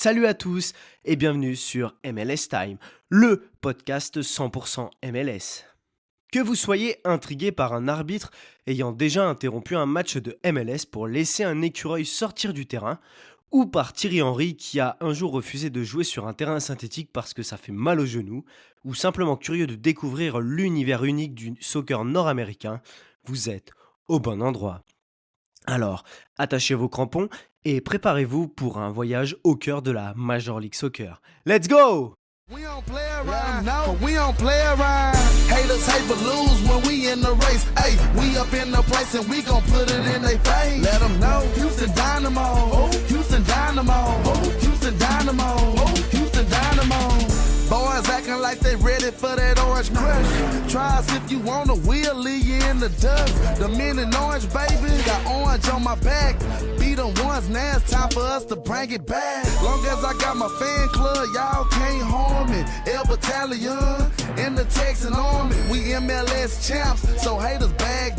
Salut à tous et bienvenue sur MLS Time, le podcast 100% MLS. Que vous soyez intrigué par un arbitre ayant déjà interrompu un match de MLS pour laisser un écureuil sortir du terrain, ou par Thierry Henry qui a un jour refusé de jouer sur un terrain synthétique parce que ça fait mal aux genoux, ou simplement curieux de découvrir l'univers unique du soccer nord-américain, vous êtes au bon endroit. Alors, attachez vos crampons et préparez-vous pour un voyage au cœur de la Major League Soccer. Let's go! We don't play around, no, we don't play around. Haters hate but lose when we in the race. Hey, we up in the place and we gon' put it in their face. Let them know, Houston Dynamo, oh, Houston Dynamo, oh, Houston Dynamo, oh, Houston Dynamo. Boys acting like they ready for that orange crush. Try us if you wanna, we'll leave you in the dust. The men in orange, baby, got orange on my back. Be the ones, now it's time for us to bring it back. Long as I got my fan club, y'all can't harm me. El Battalion in the Texan Army. We MLS champs, so haters back.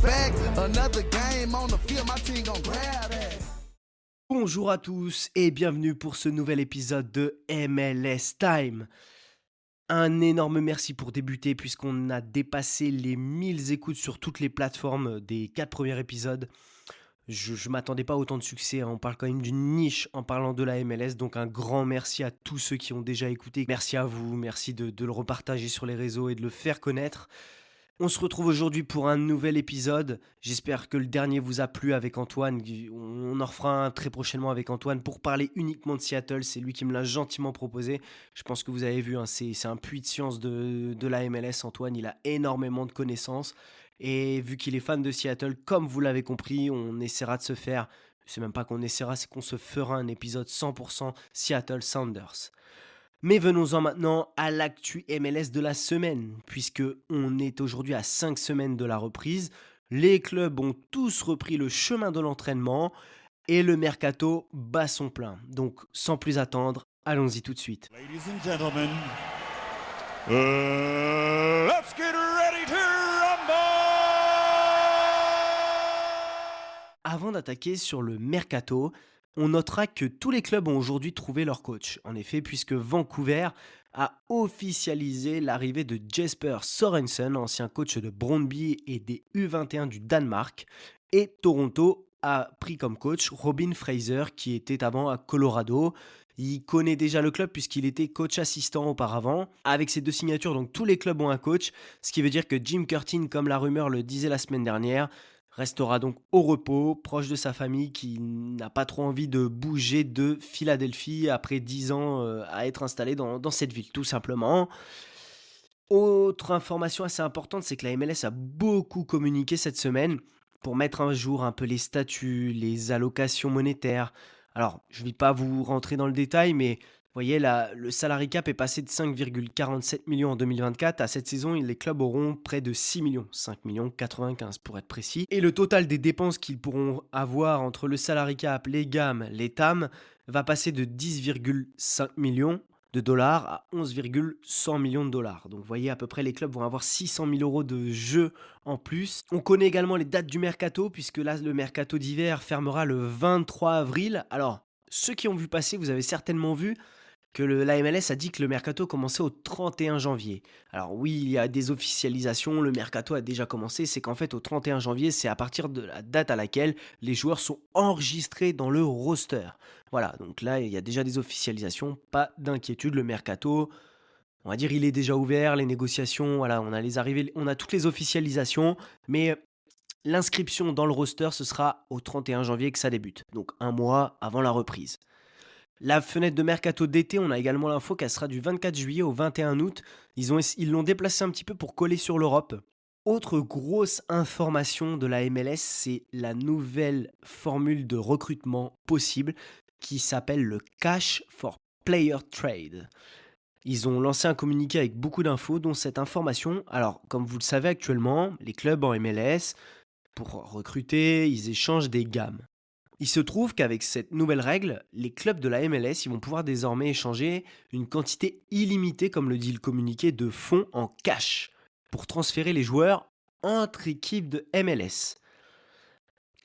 Another game on the field, my team gon' grab that. Bonjour à tous et bienvenue pour ce nouvel épisode de MLS Time. Un énorme merci pour débuter puisqu'on a dépassé les 1000 écoutes sur toutes les plateformes des 4 premiers épisodes. Je m'attendais pas à autant de succès, hein. On parle quand même d'une niche en parlant de la MLS, donc un grand merci à tous ceux qui ont déjà écouté. Merci à vous, merci de le repartager sur les réseaux et de le faire connaître. On se retrouve aujourd'hui pour un nouvel épisode. J'espère que le dernier vous a plu avec Antoine. On en refera un très prochainement avec Antoine pour parler uniquement de Seattle. C'est lui qui me l'a gentiment proposé. Je pense que vous avez vu, hein, c'est un puits de science de la MLS. Antoine, il a énormément de connaissances. Et vu qu'il est fan de Seattle, comme vous l'avez compris, on essaiera de se faire, c'est même pas qu'on essaiera, c'est qu'on se fera un épisode 100% Seattle Sounders. Mais venons-en maintenant à l'actu MLS de la semaine, puisque on est aujourd'hui à 5 semaines de la reprise. Les clubs ont tous repris le chemin de l'entraînement et le mercato bat son plein. Donc sans plus attendre, allons-y tout de suite. Ladies and gentlemen, let's get ready to rumble! Avant d'attaquer sur le mercato, on notera que tous les clubs ont aujourd'hui trouvé leur coach. En effet, puisque Vancouver a officialisé l'arrivée de Jesper Sorensen, ancien coach de Brøndby et des U21 du Danemark, et Toronto a pris comme coach Robin Fraser, qui était avant à Colorado. Il connaît déjà le club puisqu'il était coach assistant auparavant. Avec ces deux signatures, donc tous les clubs ont un coach, ce qui veut dire que Jim Curtin, comme la rumeur le disait la semaine dernière, restera donc au repos, proche de sa famille qui n'a pas trop envie de bouger de Philadelphie après 10 ans à être installé dans cette ville, tout simplement. Autre information assez importante, c'est que la MLS a beaucoup communiqué cette semaine pour mettre un jour un peu les statuts, les allocations monétaires. Alors, je ne vais pas vous rentrer dans le détail, mais vous voyez, le salary cap est passé de 5,47 millions en 2024. À cette saison, les clubs auront près de 6 millions, 5 millions 95 pour être précis. Et le total des dépenses qu'ils pourront avoir entre le salary cap, les gammes, les TAM, va passer de 10,5 millions de dollars à 11,100 millions de dollars. Donc vous voyez, à peu près, les clubs vont avoir 600 000 euros de jeu en plus. On connaît également les dates du mercato, puisque là, le mercato d'hiver fermera le 23 avril. Alors, ceux qui ont vu passer, vous avez certainement vu que la MLS a dit que le mercato commençait au 31 janvier. Alors oui, il y a des officialisations, le mercato a déjà commencé, c'est qu'en fait au 31 janvier, c'est à partir de la date à laquelle les joueurs sont enregistrés dans le roster. Voilà, donc là il y a déjà des officialisations, pas d'inquiétude, le mercato, on va dire il est déjà ouvert, les négociations, voilà, on a les arrivées, on a toutes les officialisations, mais l'inscription dans le roster, ce sera au 31 janvier que ça débute, donc un mois avant la reprise. La fenêtre de mercato d'été, on a également l'info qu'elle sera du 24 juillet au 21 août. Ils l'ont déplacé un petit peu pour coller sur l'Europe. Autre grosse information de la MLS, c'est la nouvelle formule de recrutement possible qui s'appelle le Cash for Player Trade. Ils ont lancé un communiqué avec beaucoup d'infos, dont cette information. Alors, comme vous le savez actuellement, les clubs en MLS, pour recruter, ils échangent des gammes. Il se trouve qu'avec cette nouvelle règle, les clubs de la MLS ils vont pouvoir désormais échanger une quantité illimitée, comme le dit le communiqué, de fonds en cash pour transférer les joueurs entre équipes de MLS.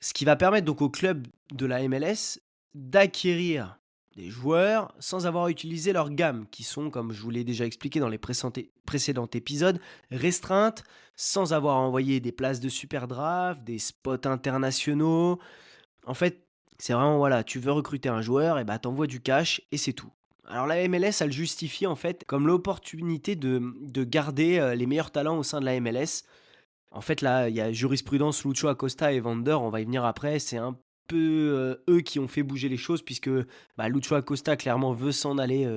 Ce qui va permettre donc aux clubs de la MLS d'acquérir des joueurs sans avoir utilisé leur gamme, qui sont, comme je vous l'ai déjà expliqué dans les précédents épisodes, restreintes, sans avoir envoyé des places de super draft, des spots internationaux. En fait, c'est vraiment, voilà, tu veux recruter un joueur, et bah t'envoies du cash et c'est tout. Alors la MLS, elle justifie en fait comme l'opportunité de garder les meilleurs talents au sein de la MLS. En fait, là, il y a jurisprudence, Lucho Acosta et Vander, on va y venir après. C'est un peu eux qui ont fait bouger les choses puisque bah, Lucho Acosta clairement veut s'en aller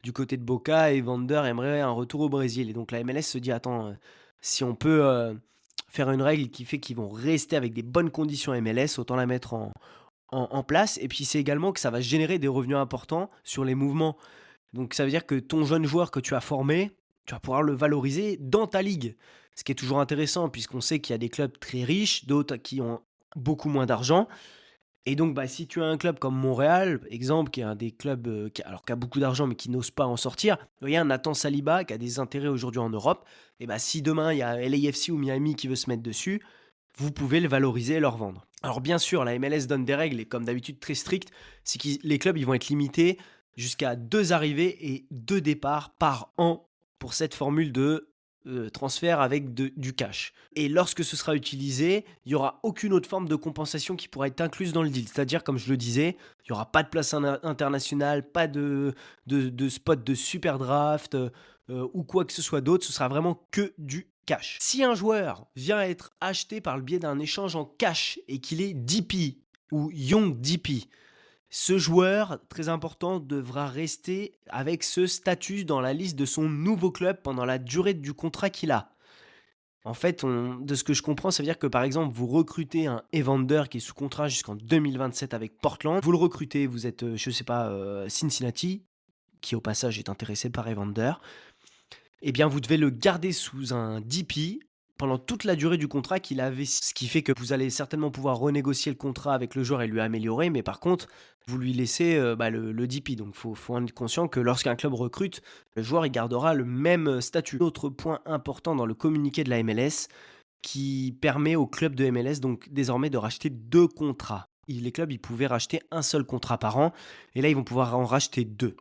du côté de Boca et Vander aimerait un retour au Brésil. Et donc la MLS se dit, attends, si on peut faire une règle qui fait qu'ils vont rester avec des bonnes conditions MLS, autant la mettre en place. Et puis c'est également que ça va générer des revenus importants sur les mouvements. Donc ça veut dire que ton jeune joueur que tu as formé, tu vas pouvoir le valoriser dans ta ligue. Ce qui est toujours intéressant puisqu'on sait qu'il y a des clubs très riches, d'autres qui ont beaucoup moins d'argent. Et donc, bah, si tu as un club comme Montréal, exemple, qui est un des clubs qui a beaucoup d'argent mais qui n'ose pas en sortir, vous voyez un Nathan Saliba qui a des intérêts aujourd'hui en Europe, et bah, si demain il y a LAFC ou Miami qui veut se mettre dessus, vous pouvez le valoriser et le revendre. Alors bien sûr, la MLS donne des règles et comme d'habitude très strictes, c'est que les clubs ils vont être limités jusqu'à 2 arrivées et 2 départs par an pour cette formule de transfert avec du cash. Et lorsque ce sera utilisé, il n'y aura aucune autre forme de compensation qui pourra être incluse dans le deal. C'est-à-dire, comme je le disais, il n'y aura pas de place internationale, pas de spot de super draft ou quoi que ce soit d'autre. Ce sera vraiment que du cash. Si un joueur vient être acheté par le biais d'un échange en cash et qu'il est DP ou Young DP, ce joueur, très important, devra rester avec ce statut dans la liste de son nouveau club pendant la durée du contrat qu'il a. En fait, de ce que je comprends, ça veut dire que par exemple, vous recrutez un Evander qui est sous contrat jusqu'en 2027 avec Portland. Vous le recrutez, vous êtes, je sais pas, Cincinnati, qui au passage est intéressé par Evander. Eh bien, vous devez le garder sous un DP pendant toute la durée du contrat qu'il avait. Ce qui fait que vous allez certainement pouvoir renégocier le contrat avec le joueur et lui améliorer, mais par contre, vous lui laissez bah, le DP. Donc, faut en être conscient que lorsqu'un club recrute, le joueur il gardera le même statut. Autre point important dans le communiqué de la MLS qui permet aux clubs de MLS donc désormais de racheter 2 contrats. Les clubs ils pouvaient racheter un seul contrat par an, et là ils vont pouvoir en racheter 2.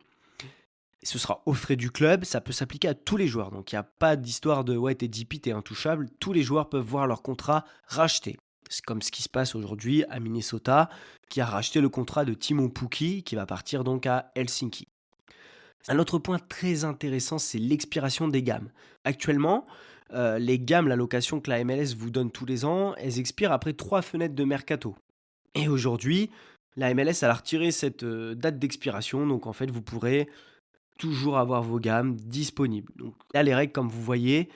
Ce sera aux frais du club, ça peut s'appliquer à tous les joueurs. Donc il n'y a pas d'histoire de ouais, t'es DP, t'es intouchable. Tous les joueurs peuvent voir leur contrat racheté. C'est comme ce qui se passe aujourd'hui à Minnesota, qui a racheté le contrat de Timo Pukki, qui va partir donc à Helsinki. Un autre point très intéressant, c'est l'expiration des gammes. Actuellement, les gammes, la location que la MLS vous donne tous les ans, elles expirent après 3 fenêtres de mercato. Et aujourd'hui, la MLS elle a retiré cette date d'expiration, donc en fait vous pourrez toujours avoir vos gammes disponibles. Donc là, les règles, comme vous voyez,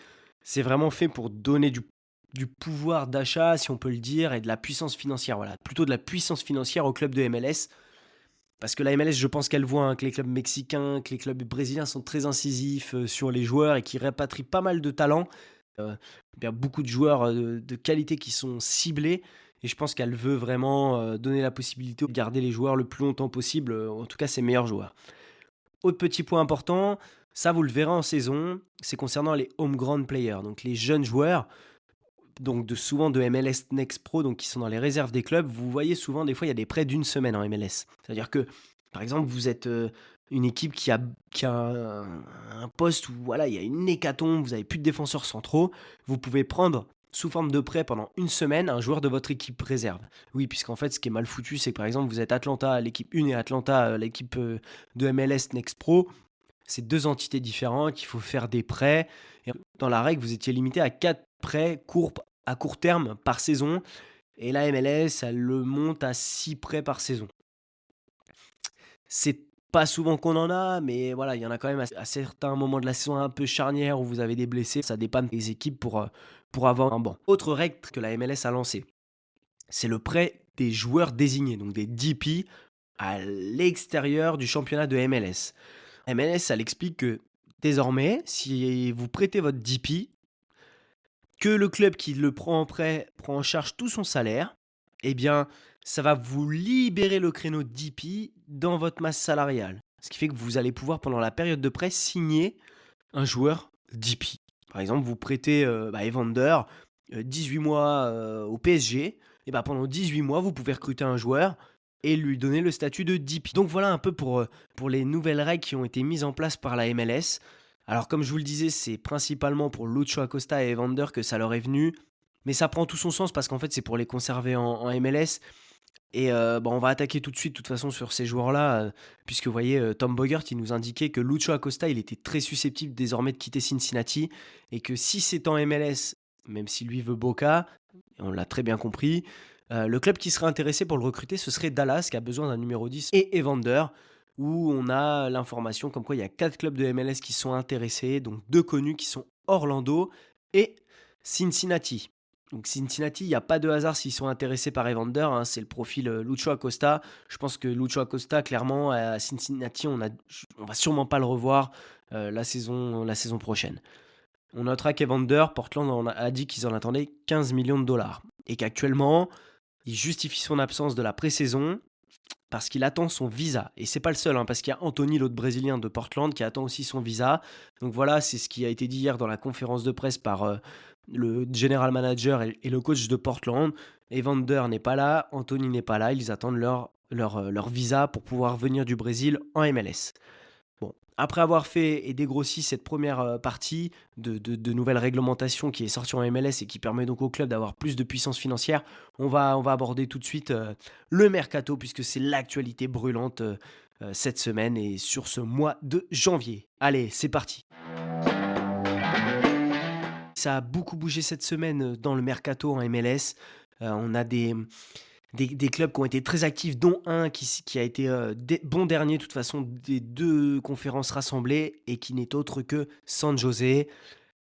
c'est vraiment fait pour donner du pouvoir d'achat, si on peut le dire, et de la puissance financière. Voilà, plutôt de la puissance financière au club de MLS. Parce que la MLS, je pense qu'elle voit que les clubs mexicains, que les clubs brésiliens sont très incisifs sur les joueurs et qui répatrient pas mal de talents. Il y a beaucoup de joueurs de qualité qui sont ciblés. Et je pense qu'elle veut vraiment donner la possibilité de garder les joueurs le plus longtemps possible, en tout cas ses meilleurs joueurs. Autre petit point important, ça vous le verrez en saison, c'est concernant les homegrown players, donc les jeunes joueurs, donc souvent de MLS Next Pro, donc qui sont dans les réserves des clubs. Vous voyez souvent, des fois, il y a des prêts d'une semaine en MLS. C'est-à-dire que, par exemple, vous êtes une équipe qui a un poste où voilà, il y a une hécatombe, vous n'avez plus de défenseurs centraux, vous pouvez prendre sous forme de prêt pendant une semaine un joueur de votre équipe réserve. Oui, puisqu'en fait, ce qui est mal foutu, c'est que par exemple, vous êtes Atlanta, l'équipe 1 et Atlanta, l'équipe de MLS Next Pro. C'est 2 entités différentes, il faut faire des prêts. Et dans la règle, vous étiez limité à 4 prêts à court terme par saison. Et la MLS, elle le monte à 6 prêts par saison. C'est pas souvent qu'on en a, mais voilà, il y en a quand même à certains moments de la saison un peu charnière où vous avez des blessés. Ça dépanne les équipes pour avoir un banc. Autre règle que la MLS a lancée, c'est le prêt des joueurs désignés, donc des DP, à l'extérieur du championnat de MLS. MLS, elle explique que désormais, si vous prêtez votre DP, que le club qui le prend en prêt prend en charge tout son salaire, eh bien, ça va vous libérer le créneau DP dans votre masse salariale. Ce qui fait que vous allez pouvoir, pendant la période de prêt, signer un joueur DP. Par exemple, vous prêtez Evander 18 mois au PSG, et pendant 18 mois, vous pouvez recruter un joueur et lui donner le statut de DP. Donc voilà un peu pour les nouvelles règles qui ont été mises en place par la MLS. Alors comme je vous le disais, c'est principalement pour Lucho Acosta et Evander que ça leur est venu, mais ça prend tout son sens parce qu'en fait c'est pour les conserver en MLS. Et on va attaquer tout de suite, de toute façon, sur ces joueurs-là, puisque vous voyez, Tom Bogert, il nous indiquait que Lucho Acosta, il était très susceptible désormais de quitter Cincinnati et que si c'est en MLS, même si lui veut Boca, et on l'a très bien compris, le club qui serait intéressé pour le recruter, ce serait Dallas, qui a besoin d'un numéro 10, et Evander, où on a l'information comme quoi il y a 4 clubs de MLS qui sont intéressés, donc 2 connus qui sont Orlando et Cincinnati. Donc Cincinnati, il y a pas de hasard s'ils sont intéressés par Evander, hein, c'est le profil, Lucho Acosta. Je pense que Lucho Acosta, clairement, à Cincinnati, on va sûrement pas le revoir, la saison prochaine. On notera qu'Evander, Portland a dit qu'ils en attendaient 15 millions de dollars et qu'actuellement, il justifie son absence de la pré-saison parce qu'il attend son visa. Et c'est pas le seul, hein, parce qu'il y a Anthony, l'autre Brésilien de Portland, qui attend aussi son visa. Donc voilà, c'est ce qui a été dit hier dans la conférence de presse par le general manager et le coach de Portland. Evander n'est pas là, Anthony n'est pas là, ils attendent leur visa pour pouvoir venir du Brésil en MLS. Bon, après avoir fait et dégrossi cette première partie de nouvelles réglementations qui est sortie en MLS et qui permet donc au club d'avoir plus de puissance financière, on va aborder tout de suite le mercato puisque c'est l'actualité brûlante cette semaine et sur ce mois de janvier. Allez, c'est parti. Ça a beaucoup bougé cette semaine dans le mercato en MLS. On a des clubs qui ont été très actifs, dont un qui a été bon dernier, de toute façon, des 2 conférences rassemblées, et qui n'est autre que San José.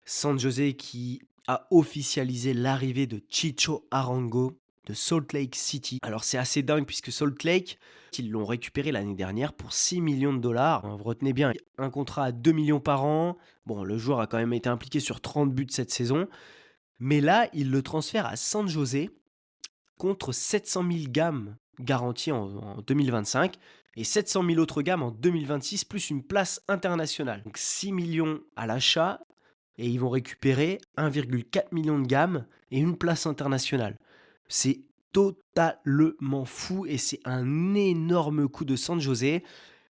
San José qui a officialisé l'arrivée de Chicho Arango de Salt Lake City. Alors c'est assez dingue puisque Salt Lake, ils l'ont récupéré l'année dernière pour 6 millions de dollars. Vous retenez bien, un contrat à 2 millions par an. Bon, le joueur a quand même été impliqué sur 30 buts cette saison. Mais là, il le transfère à San José contre 700 000 gammes garanties en 2025 et 700 000 autres gammes en 2026, plus une place internationale. Donc 6 millions à l'achat et ils vont récupérer 1,4 million de gammes et une place internationale. C'est totalement fou et c'est un énorme coup de San José.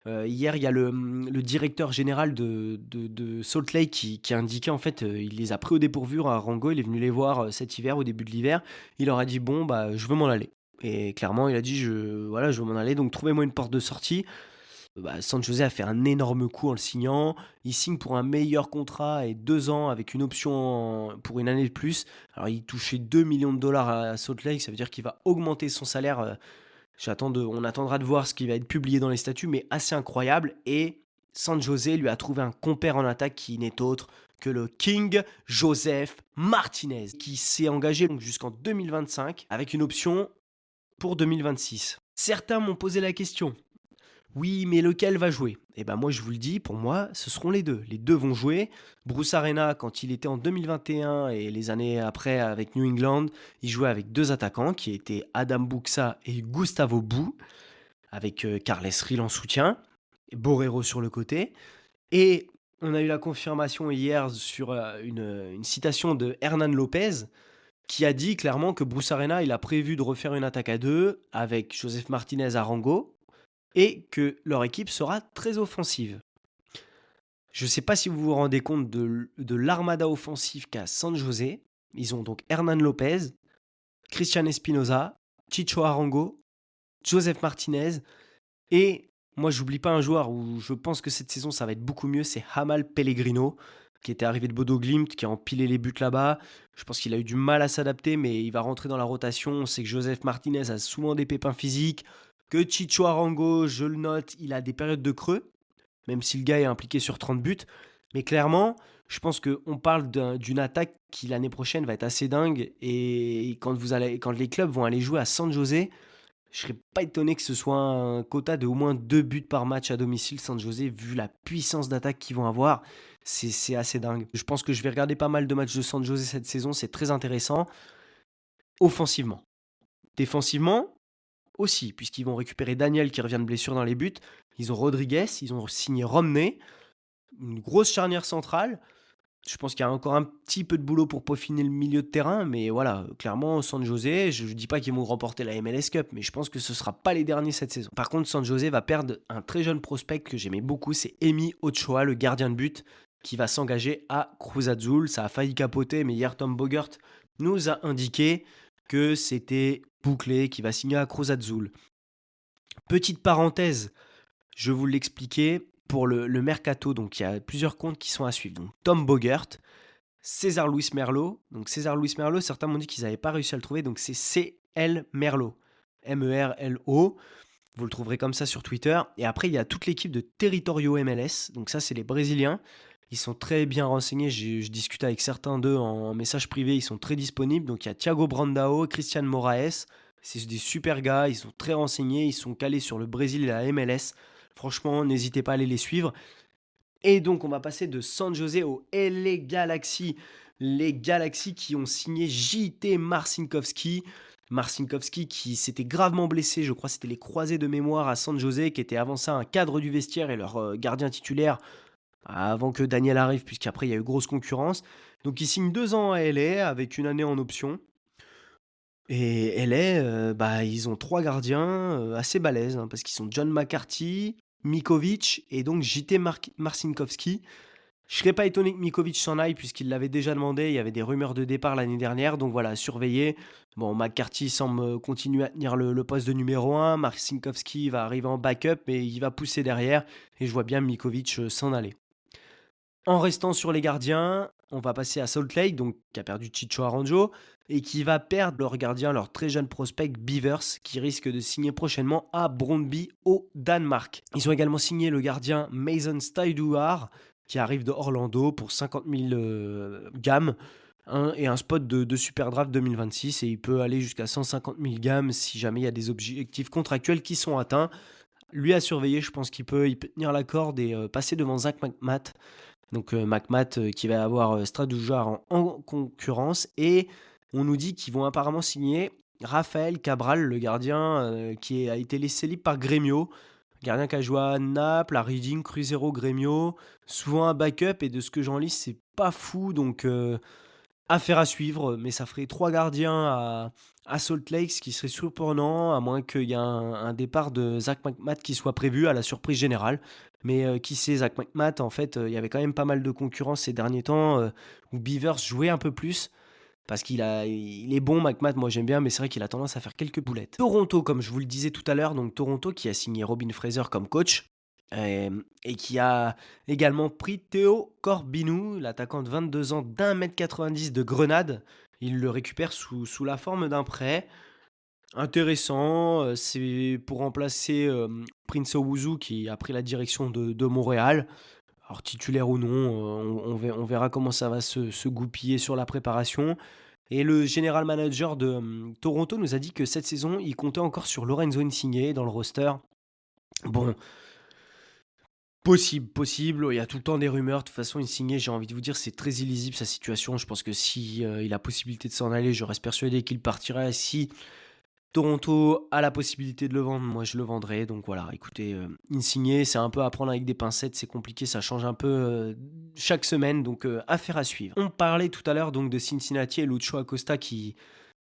Hier, il y a le directeur général de Salt Lake qui a indiqué, en fait, il les a pris au dépourvu à Rango, il est venu les voir cet hiver, au début de l'hiver, il leur a dit, bon, bah, je veux m'en aller. Et clairement, il a dit, voilà, je veux m'en aller, donc trouvez-moi une porte de sortie. San José a fait un énorme coup en le signant, il signe pour un meilleur contrat et 2 ans avec une option pour une année de plus. Alors, il touchait 2 millions de dollars à Salt Lake, ça veut dire qu'il va augmenter son salaire. On attendra de voir ce qui va être publié dans les statuts, mais assez incroyable. Et San José lui a trouvé un compère en attaque qui n'est autre que le King Joseph Martinez, qui s'est engagé donc jusqu'en 2025 avec une option pour 2026. Certains m'ont posé la question. Oui, mais lequel va jouer? Eh ben moi je vous le dis, pour moi, ce seront les deux. Les deux vont jouer. Bruce Arena, quand il était en 2021 et les années après avec New England, il jouait avec 2 attaquants qui étaient Adam Buxa et Gustavo Bou, avec Carles Rill en soutien, et Borrero sur le côté. Et on a eu la confirmation hier sur une citation de Hernan Lopez qui a dit clairement que Bruce Arena, il a prévu de refaire une attaque à 2 avec Joseph Martinez à Rango et que leur équipe sera très offensive. Je ne sais pas si vous vous rendez compte de l'armada offensive qu'a San José. Ils ont donc Hernan Lopez, Christian Espinoza, Chicho Arango, Joseph Martinez et moi j'oublie pas un joueur où je pense que cette saison ça va être beaucoup mieux, c'est Jamal Pellegrino qui était arrivé de Bodo Glimt, qui a empilé les buts là-bas. Je pense qu'il a eu du mal à s'adapter mais il va rentrer dans la rotation. On sait que Joseph Martinez a souvent des pépins physiques, que Chicho Arango, je le note, il a des périodes de creux, même si le gars est impliqué sur 30 buts. Mais clairement, je pense qu'on parle d'une attaque qui l'année prochaine va être assez dingue. Et quand les clubs vont aller jouer à San José, je serais pas étonné que ce soit un quota de au moins 2 buts par match à domicile San José, vu la puissance d'attaque qu'ils vont avoir. C'est assez dingue. Je pense que je vais regarder pas mal de matchs de San José cette saison, c'est très intéressant. Offensivement. Défensivement, aussi, puisqu'ils vont récupérer Daniel qui revient de blessure dans les buts. Ils ont Rodriguez, ils ont signé Romney, une grosse charnière centrale. Je pense qu'il y a encore un petit peu de boulot pour peaufiner le milieu de terrain, mais voilà, clairement, San José, je ne dis pas qu'ils vont remporter la MLS Cup, mais je pense que ce ne sera pas les derniers cette saison. Par contre, San José va perdre un très jeune prospect que j'aimais beaucoup, c'est Emi Ochoa, le gardien de but, qui va s'engager à Cruz Azul. Ça a failli capoter, mais hier, Tom Bogert nous a indiqué que c'était bouclé, qu'il va signer à Cruz Azul. Petite parenthèse, je vous l'expliquais, pour le mercato, donc il y a plusieurs comptes qui sont à suivre. Donc Tom Bogert, César Luis Merlo. Donc César Luis Merlo, certains m'ont dit qu'ils n'avaient pas réussi à le trouver, donc c'est CL Merlo. Merlo. Vous le trouverez comme ça sur Twitter. Et après, il y a toute l'équipe de Territorio MLS. Donc ça, c'est les Brésiliens. Ils sont très bien renseignés. Je discute avec certains d'eux en message privé. Ils sont très disponibles. Donc il y a Thiago Brandao, Christian Moraes. C'est des super gars. Ils sont très renseignés. Ils sont calés sur le Brésil et la MLS. Franchement, n'hésitez pas à aller les suivre. Et donc, on va passer de San José au LA Galaxy. Les Galaxy qui ont signé JT Marcinkowski. Marcinkowski qui s'était gravement blessé, je crois que c'était les croisés de mémoire à San José, qui était avant ça un cadre du vestiaire et leur gardien titulaire avant que Daniel arrive, puisqu'après il y a eu grosse concurrence. Donc il signe 2 ans à LA avec une année en option. Et LA, ils ont 3 gardiens assez balèzes, hein, parce qu'ils sont John McCarthy, Mikovic et donc JT Marcinkowski. Je serais pas étonné que Mikovic s'en aille puisqu'il l'avait déjà demandé, il y avait des rumeurs de départ l'année dernière, donc voilà, surveiller. Bon, McCarthy semble continuer à tenir le poste de numéro 1, Marcinkowski va arriver en backup et il va pousser derrière, et je vois bien Mikovic s'en aller. En restant sur les gardiens, on va passer à Salt Lake, donc qui a perdu Chicho Aranjo, et qui va perdre leur gardien, leur très jeune prospect Beavers, qui risque de signer prochainement à Brøndby au Danemark. Ils ont également signé le gardien Mason Stuyduar, qui arrive de Orlando pour 50 000 gammes, et un spot de Super Draft 2026, et il peut aller jusqu'à 150 000 gammes si jamais il y a des objectifs contractuels qui sont atteints. Lui à surveiller, je pense il peut tenir la corde et passer devant Zach McMath. Donc McMath qui va avoir Stradoujar en concurrence. Et on nous dit qu'ils vont apparemment signer Raphaël Cabral, le gardien qui a été laissé libre par Grêmio. Gardien qui a joué à Naples, à Reading, Cruzeiro, Grêmio. Souvent un backup, et de ce que j'en lis, c'est pas fou. Donc affaire à suivre. Mais ça ferait 3 gardiens à Salt Lake, ce qui serait surprenant, à moins qu'il y ait un départ de Zach McMath qui soit prévu à la surprise générale. Mais qui sait, Zach McMath, en fait, il y avait quand même pas mal de concurrence ces derniers temps où Beavers jouait un peu plus. Parce il est bon, McMath, moi j'aime bien, mais c'est vrai qu'il a tendance à faire quelques boulettes. Toronto, comme je vous le disais tout à l'heure, donc Toronto qui a signé Robin Fraser comme coach et qui a également pris Théo Corbinou, l'attaquant de 22 ans d'1,90 m de Grenade. Il le récupère sous la forme d'un prêt. Intéressant, c'est pour remplacer Prince Owuzu qui a pris la direction de Montréal. Alors titulaire ou non, on verra comment ça va se goupiller sur la préparation. Et le general manager de Toronto nous a dit que cette saison, il comptait encore sur Lorenzo Insigne dans le roster. Bon, possible, il y a tout le temps des rumeurs. De toute façon, Insigne, j'ai envie de vous dire, c'est très illisible sa situation. Je pense que si il a possibilité de s'en aller, je reste persuadé qu'il partirait. Si Toronto a la possibilité de le vendre, moi je le vendrais. Donc voilà, écoutez, Insigne, c'est un peu à prendre avec des pincettes, c'est compliqué, ça change un peu chaque semaine, donc affaire à suivre. On parlait tout à l'heure donc de Cincinnati et Lucho Acosta qui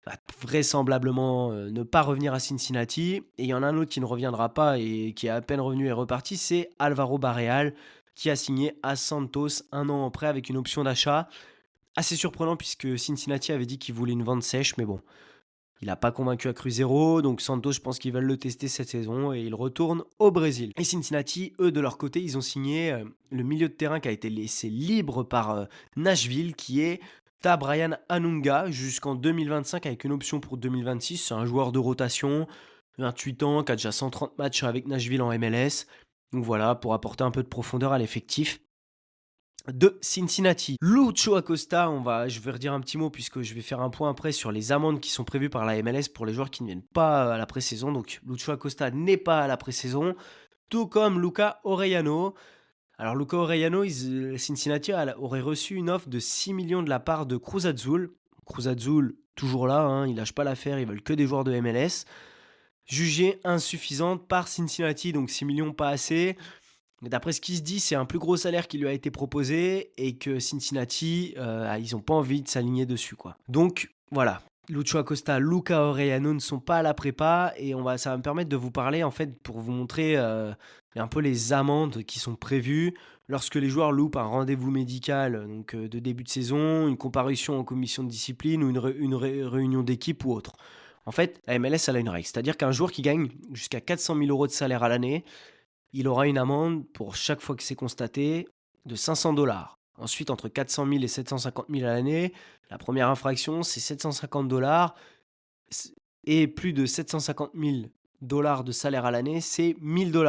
va vraisemblablement ne pas revenir à Cincinnati. Et il y en a un autre qui ne reviendra pas et qui est à peine revenu et reparti, c'est Alvaro Barreal qui a signé à Santos 1 an en prêt avec une option d'achat. Assez surprenant puisque Cincinnati avait dit qu'il voulait une vente sèche, mais bon. Il n'a pas convaincu à Cruzeiro, donc Santos, je pense qu'ils veulent le tester cette saison et il retourne au Brésil. Et Cincinnati, eux, de leur côté, ils ont signé le milieu de terrain qui a été laissé libre par Nashville, qui est Brian Anunga, jusqu'en 2025 avec une option pour 2026. C'est un joueur de rotation, 28 ans, qui a déjà 130 matchs avec Nashville en MLS. Donc voilà, pour apporter un peu de profondeur à l'effectif de Cincinnati. Lucho Acosta, je vais redire un petit mot puisque je vais faire un point après sur les amendes qui sont prévues par la MLS pour les joueurs qui ne viennent pas à la pré-saison. Donc Lucho Acosta n'est pas à la pré-saison, tout comme Luca Orellano. Alors Luca Orellano, Cincinnati aurait reçu une offre de 6 millions de la part de Cruz Azul. Cruz Azul, toujours là, hein, ils lâchent pas l'affaire, ils veulent que des joueurs de MLS. Jugée insuffisante par Cincinnati, donc 6 millions pas assez. D'après ce qui se dit, c'est un plus gros salaire qui lui a été proposé et que Cincinnati, ils ont pas envie de s'aligner dessus, quoi. Donc voilà, Lucho Acosta, Luca Orellano ne sont pas à la prépa et ça va me permettre de vous parler, en fait, pour vous montrer, un peu les amendes qui sont prévues lorsque les joueurs loupent un rendez-vous médical, donc de début de saison, une comparution en commission de discipline ou une réunion d'équipe ou autre. En fait, la MLS, elle a une règle, c'est-à-dire qu'un joueur qui gagne jusqu'à 400 000 € de salaire à l'année, il aura une amende pour chaque fois que c'est constaté de 500 $. Ensuite, entre 400 000 et 750 000 à l'année, la première infraction, c'est 750 $ et plus de 750 000 $ de salaire à l'année, c'est 1 000 $.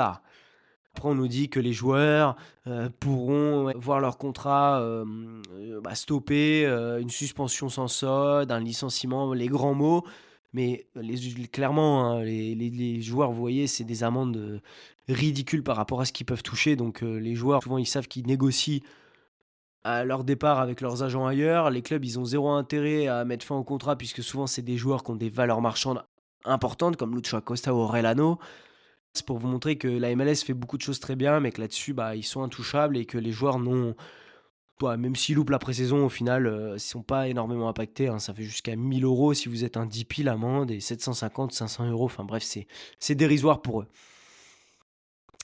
Après, on nous dit que les joueurs pourront voir leur contrat stoppé, une suspension sans solde, un licenciement, les grands mots. Mais clairement, hein, les joueurs, vous voyez, c'est des amendes ridicules par rapport à ce qu'ils peuvent toucher. Donc les joueurs, souvent, ils savent qu'ils négocient à leur départ avec leurs agents ailleurs. Les clubs, ils ont zéro intérêt à mettre fin au contrat puisque souvent, c'est des joueurs qui ont des valeurs marchandes importantes comme Lucho Acosta ou Orellano. C'est pour vous montrer que la MLS fait beaucoup de choses très bien, mais que là-dessus, bah, ils sont intouchables et que les joueurs n'ont même s'ils loupent la pré-saison, au final, ils sont pas énormément impactés, hein. Ça fait jusqu'à 1 000 € si vous êtes un DP l'amende et 750-500 €. Enfin bref, c'est dérisoire pour eux.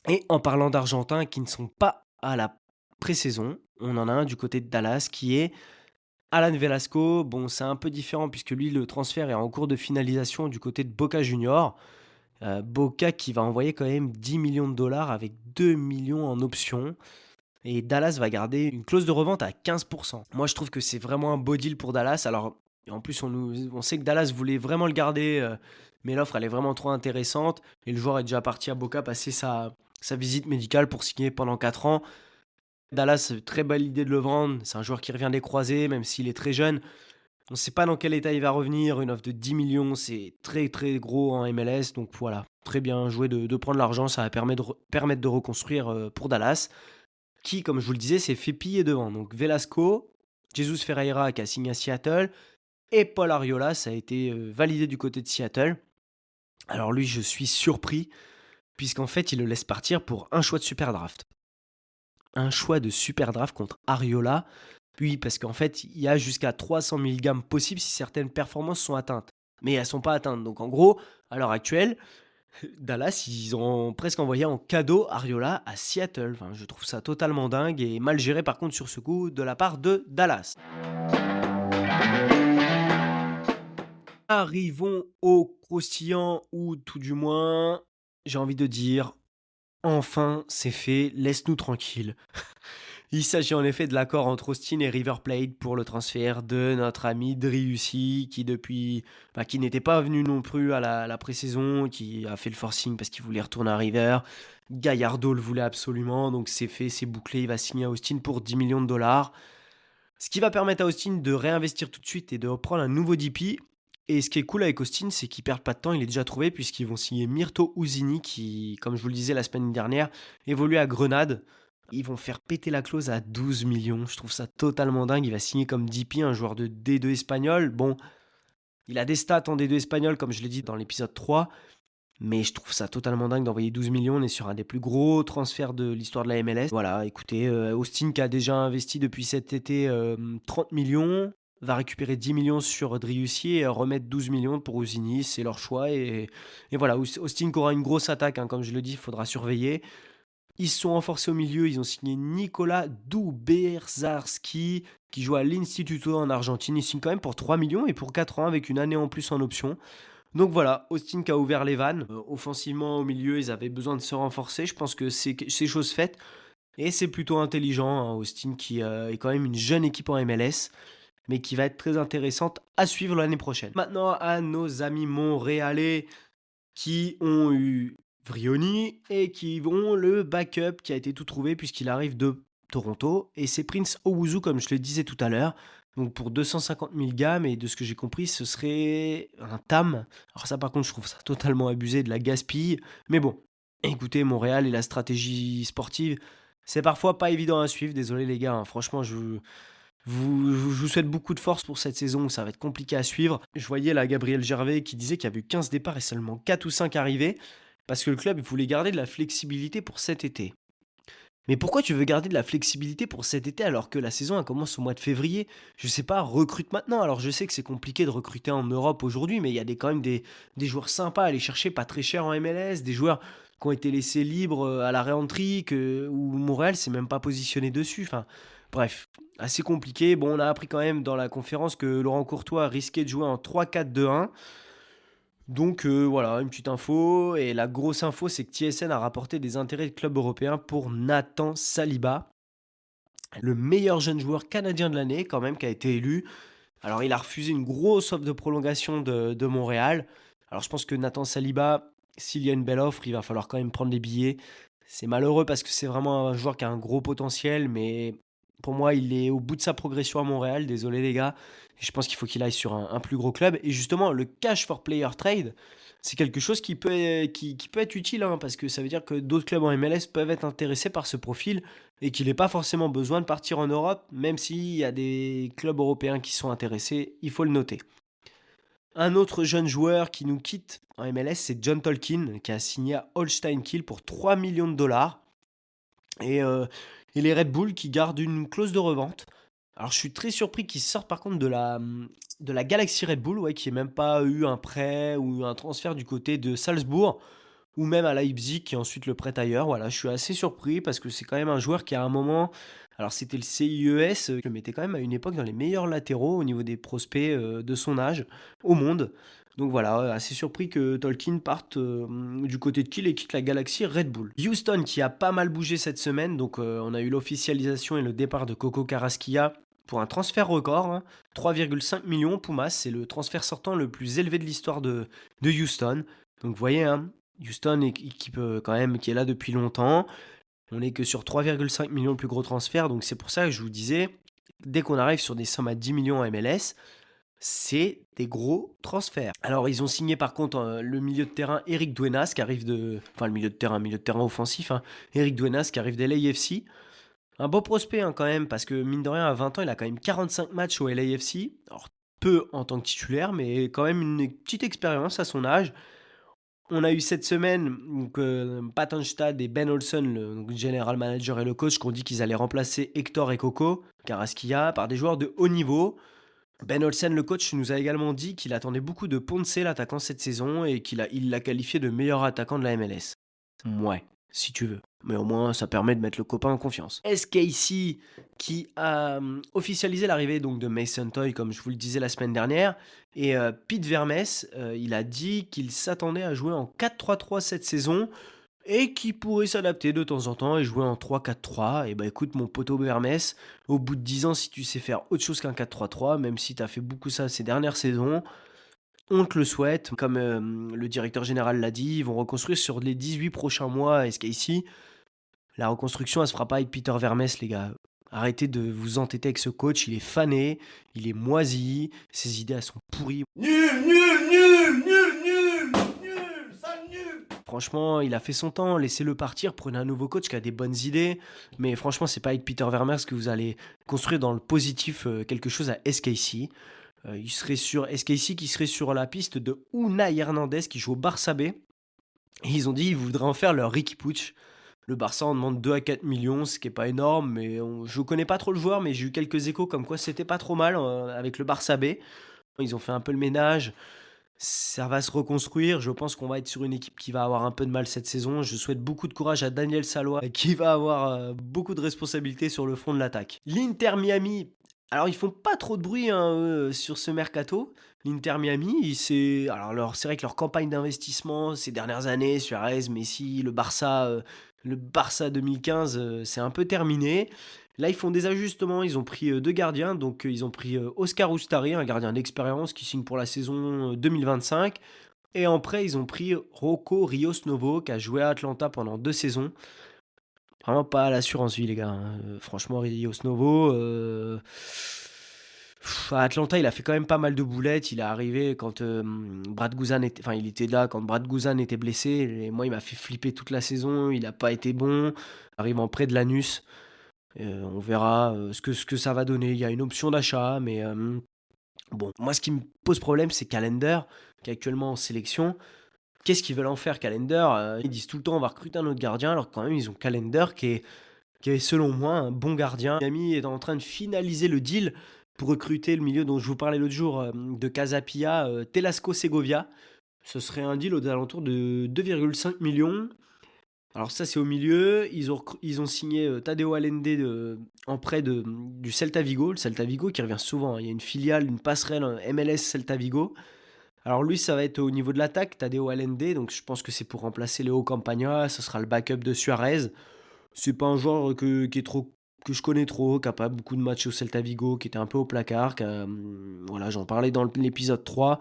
Et en parlant d'Argentins qui ne sont pas à la pré-saison, on en a un du côté de Dallas qui est Alan Velasco. Bon, c'est un peu différent puisque lui, le transfert est en cours de finalisation du côté de Boca Juniors. Boca qui va envoyer quand même 10 millions de dollars avec 2 millions en options. Et Dallas va garder une clause de revente à 15%. Moi, je trouve que c'est vraiment un beau deal pour Dallas. Alors, en plus, on sait que Dallas voulait vraiment le garder, mais l'offre, elle est vraiment trop intéressante. Et le joueur est déjà parti à Boca passer sa visite médicale pour signer pendant 4 ans. Dallas, très belle idée de le vendre. C'est un joueur qui revient des croisés, même s'il est très jeune. On ne sait pas dans quel état il va revenir. Une offre de 10 millions, c'est très très gros en MLS. Donc voilà, très bien joué de prendre l'argent. Ça va permettre de reconstruire pour Dallas, qui, comme je vous le disais, s'est fait piller devant. Donc Velasco, Jesus Ferreira qui a signé à Seattle, et Paul Arriola, ça a été validé du côté de Seattle. Alors lui, je suis surpris, puisqu'en fait, il le laisse partir pour un choix de super draft. Un choix de super draft contre Arriola. Oui, parce qu'en fait, il y a jusqu'à 300 000 gammes possibles si certaines performances sont atteintes. Mais elles ne sont pas atteintes. Donc en gros, à l'heure actuelle, Dallas, ils ont presque envoyé en cadeau Arriola à Seattle. Enfin, je trouve ça totalement dingue et mal géré par contre sur ce coup de la part de Dallas. Arrivons au croustillant, ou tout du moins, j'ai envie de dire, enfin c'est fait, laisse-nous tranquille. Il s'agit en effet de l'accord entre Austin et River Plate pour le transfert de notre ami Driussi, qui n'était pas venu non plus à la pré-saison, qui a fait le forcing parce qu'il voulait retourner à River. Gallardo le voulait absolument, donc c'est fait, c'est bouclé, il va signer à Austin pour 10 millions de dollars. Ce qui va permettre à Austin de réinvestir tout de suite et de reprendre un nouveau DP. Et ce qui est cool avec Austin, c'est qu'il perd pas de temps, il est déjà trouvé puisqu'ils vont signer Mirto Uzzini qui, comme je vous le disais la semaine dernière, évolue à Grenade. Ils vont faire péter la clause à 12 millions. Je trouve ça totalement dingue. Il va signer comme DP, un joueur de D2 espagnol. Bon, il a des stats en D2 espagnol, comme je l'ai dit dans l'épisode 3. Mais je trouve ça totalement dingue d'envoyer 12 millions. On est sur un des plus gros transferts de l'histoire de la MLS. Voilà, écoutez, Austin qui a déjà investi depuis cet été 30 millions, va récupérer 10 millions sur Driussi et remettre 12 millions pour Uzzini. C'est leur choix. Et voilà, Austin qui aura une grosse attaque, hein, comme je le dis, il faudra surveiller. Ils se sont renforcés au milieu, ils ont signé Nicolas Duberzarski, qui joue à l'Instituto en Argentine. Il signe quand même pour 3 millions et pour 4 ans avec une année en plus en option. Donc voilà, Austin qui a ouvert les vannes. Offensivement, au milieu, ils avaient besoin de se renforcer. Je pense que c'est chose faite. Et c'est plutôt intelligent, hein, Austin qui est quand même une jeune équipe en MLS, mais qui va être très intéressante à suivre l'année prochaine. Maintenant, à nos amis montréalais qui ont eu Vrioni et qui vont le backup qui a été tout trouvé puisqu'il arrive de Toronto, et c'est Prince Owuzu comme je le disais tout à l'heure, donc pour 250 000 gammes, et de ce que j'ai compris ce serait un TAM. Alors ça par contre je trouve ça totalement abusé, de la gaspille, mais bon, écoutez, Montréal et la stratégie sportive, c'est parfois pas évident à suivre, désolé les gars, hein. Franchement je vous souhaite beaucoup de force pour cette saison où ça va être compliqué à suivre. Je voyais là Gabriel Gervais qui disait qu'il y avait eu 15 départs et seulement 4 ou 5 arrivés, parce que le club voulait garder de la flexibilité pour cet été. Mais pourquoi tu veux garder de la flexibilité pour cet été alors que la saison elle commence au mois de février? Je sais pas, recrute maintenant. Alors je sais que c'est compliqué de recruter en Europe aujourd'hui, mais il y a quand même des joueurs sympas à aller chercher, pas très chers en MLS, des joueurs qui ont été laissés libres à la réentrie, où Montréal s'est même pas positionné dessus. Enfin, bref, assez compliqué. Bon, on a appris quand même dans la conférence que Laurent Courtois risquait de jouer en 3-4-2-1. Donc voilà, une petite info. Et la grosse info, c'est que TSN a rapporté des intérêts de clubs européens pour Nathan Saliba, le meilleur jeune joueur canadien de l'année quand même, qui a été élu. Alors il a refusé une grosse offre de prolongation de Montréal. Alors je pense que Nathan Saliba, s'il y a une belle offre, il va falloir quand même prendre les billets. C'est malheureux parce que c'est vraiment un joueur qui a un gros potentiel, mais pour moi, il est au bout de sa progression à Montréal. Désolé les gars. Je pense qu'il faut qu'il aille sur un plus gros club. Et justement, le cash for player trade, c'est quelque chose qui peut être utile, hein, parce que ça veut dire que d'autres clubs en MLS peuvent être intéressés par ce profil et qu'il n'ait pas forcément besoin de partir en Europe, même s'il y a des clubs européens qui sont intéressés, il faut le noter. Un autre jeune joueur qui nous quitte en MLS, c'est John Tolkien, qui a signé à Holstein Kiel pour 3 millions de dollars. Et, euh, et les Red Bull qui gardent une clause de revente. Alors je suis très surpris qu'ils sortent par contre de la Galaxy Red Bull, ouais, qui n'ait même pas eu un prêt ou un transfert du côté de Salzbourg ou même à Leipzig qui ensuite le prête ailleurs. Voilà, je suis assez surpris parce que c'est quand même un joueur qui à un moment, alors c'était le CIES, je le mettais quand même à une époque dans les meilleurs latéraux au niveau des prospects de son âge au monde. Donc voilà, assez surpris que Tolkien parte du côté de Kiel et quitte la galaxie Red Bull. Houston qui a pas mal bougé cette semaine, donc on a eu l'officialisation et le départ de Coco Carrasquilla pour un transfert record, hein. 3,5 millions, Pumas, c'est le transfert sortant le plus élevé de l'histoire de Houston. Donc vous voyez, hein, Houston, équipe quand même qui est là depuis longtemps. On n'est que sur 3,5 millions le plus gros transfert. Donc c'est pour ça que je vous disais, dès qu'on arrive sur des sommes à 10 millions en MLS, c'est des gros transferts. Alors ils ont signé par contre le milieu de terrain Eric Duenas qui arrive de... Enfin le milieu de terrain offensif, hein, Eric Duenas qui arrive de LAFC. Un beau prospect hein, quand même, parce que mine de rien, à 20 ans, il a quand même 45 matchs au LAFC. Alors peu en tant que titulaire, mais quand même une petite expérience à son âge. On a eu cette semaine donc, Pat Onstad et Ben Olsen, le donc, general manager et le coach, qui ont dit qu'ils allaient remplacer Hector et Coco Carrasquilla par des joueurs de haut niveau. Ben Olsen, le coach, nous a également dit qu'il attendait beaucoup de Ponce, l'attaquant, cette saison, et il l'a qualifié de meilleur attaquant de la MLS. Ouais, si tu veux. Mais au moins, ça permet de mettre le copain en confiance. SKC, qui a officialisé l'arrivée donc de Mason Toy, comme je vous le disais la semaine dernière, et Pete Vermes, il a dit qu'il s'attendait à jouer en 4-3-3 cette saison, et qu'il pourrait s'adapter de temps en temps et jouer en 3-4-3. Et bah écoute, mon poteau Vermes, au bout de 10 ans, si tu sais faire autre chose qu'un 4-3-3, même si tu as fait beaucoup ça ces dernières saisons, on te le souhaite. Comme le directeur général l'a dit, ils vont reconstruire sur les 18 prochains mois à SKC. La reconstruction, elle se fera pas avec Peter Vermes, les gars. Arrêtez de vous entêter avec ce coach, il est fané, il est moisi, ses idées elles sont pourries. Nul, nul, nul, nul, nul, nul, sale nul. Franchement, il a fait son temps, laissez-le partir, prenez un nouveau coach qui a des bonnes idées. Mais franchement, c'est pas avec Peter Vermeers que vous allez construire dans le positif quelque chose à SKC. Il serait sur SKC qui serait sur la piste de Unai Hernandez qui joue au Barça B. Et ils ont dit qu'ils voudraient en faire leur Ricky Puig. Le Barça en demande 2 à 4 millions, ce qui est pas énorme, mais je connais pas trop le joueur, mais j'ai eu quelques échos comme quoi c'était pas trop mal avec le Barça B. Ils ont fait un peu le ménage, ça va se reconstruire. Je pense qu'on va être sur une équipe qui va avoir un peu de mal cette saison. Je souhaite beaucoup de courage à Daniel Salois, qui va avoir beaucoup de responsabilités sur le front de l'attaque. L'Inter Miami, alors ils font pas trop de bruit hein, sur ce mercato. L'Inter Miami, c'est vrai que leur campagne d'investissement ces dernières années, Suarez, Messi, le Barça 2015, c'est un peu terminé. Là, ils font des ajustements. Ils ont pris deux gardiens. Donc, ils ont pris Oscar Ustari, un gardien d'expérience qui signe pour la saison 2025. Et en prêt, ils ont pris Rocco Rios Novo, qui a joué à Atlanta pendant 2 saisons. Vraiment pas à l'assurance vie, les gars, hein. Franchement, Rios Novo, à Atlanta, il a fait quand même pas mal de boulettes. Il est arrivé quand Brad Guzan était, enfin, il était là quand Brad Guzan était blessé. Et moi, il m'a fait flipper toute la saison. Il n'a pas été bon. Arrive en prêt de Lanus. On verra ce que ça va donner. Il y a une option d'achat, mais bon. Moi, ce qui me pose problème, c'est Calender, qui est actuellement en sélection. Qu'est-ce qu'ils veulent en faire, Calender? Ils disent tout le temps, on va recruter un autre gardien, alors que quand même, ils ont Calender qui est qui est selon moi un bon gardien. Miami est en train de finaliser le deal pour recruter le milieu dont je vous parlais l'autre jour, de Casapia, Telasco Segovia. Ce serait un deal aux alentours de 2,5 millions. Alors ça, c'est au milieu. Ils ont signé Tadeo Allende en prêt du Celta Vigo. Le Celta Vigo qui revient souvent, hein. Il y a une filiale, une passerelle MLS Celta Vigo. Alors lui, ça va être au niveau de l'attaque, Tadeo Allende. Donc je pense que c'est pour remplacer Léo Campagna. Ce sera le backup de Suarez. C'est pas un joueur que je connais trop, qui a pas beaucoup de matchs au Celta Vigo, qui était un peu au placard. Voilà, j'en parlais dans l'épisode 3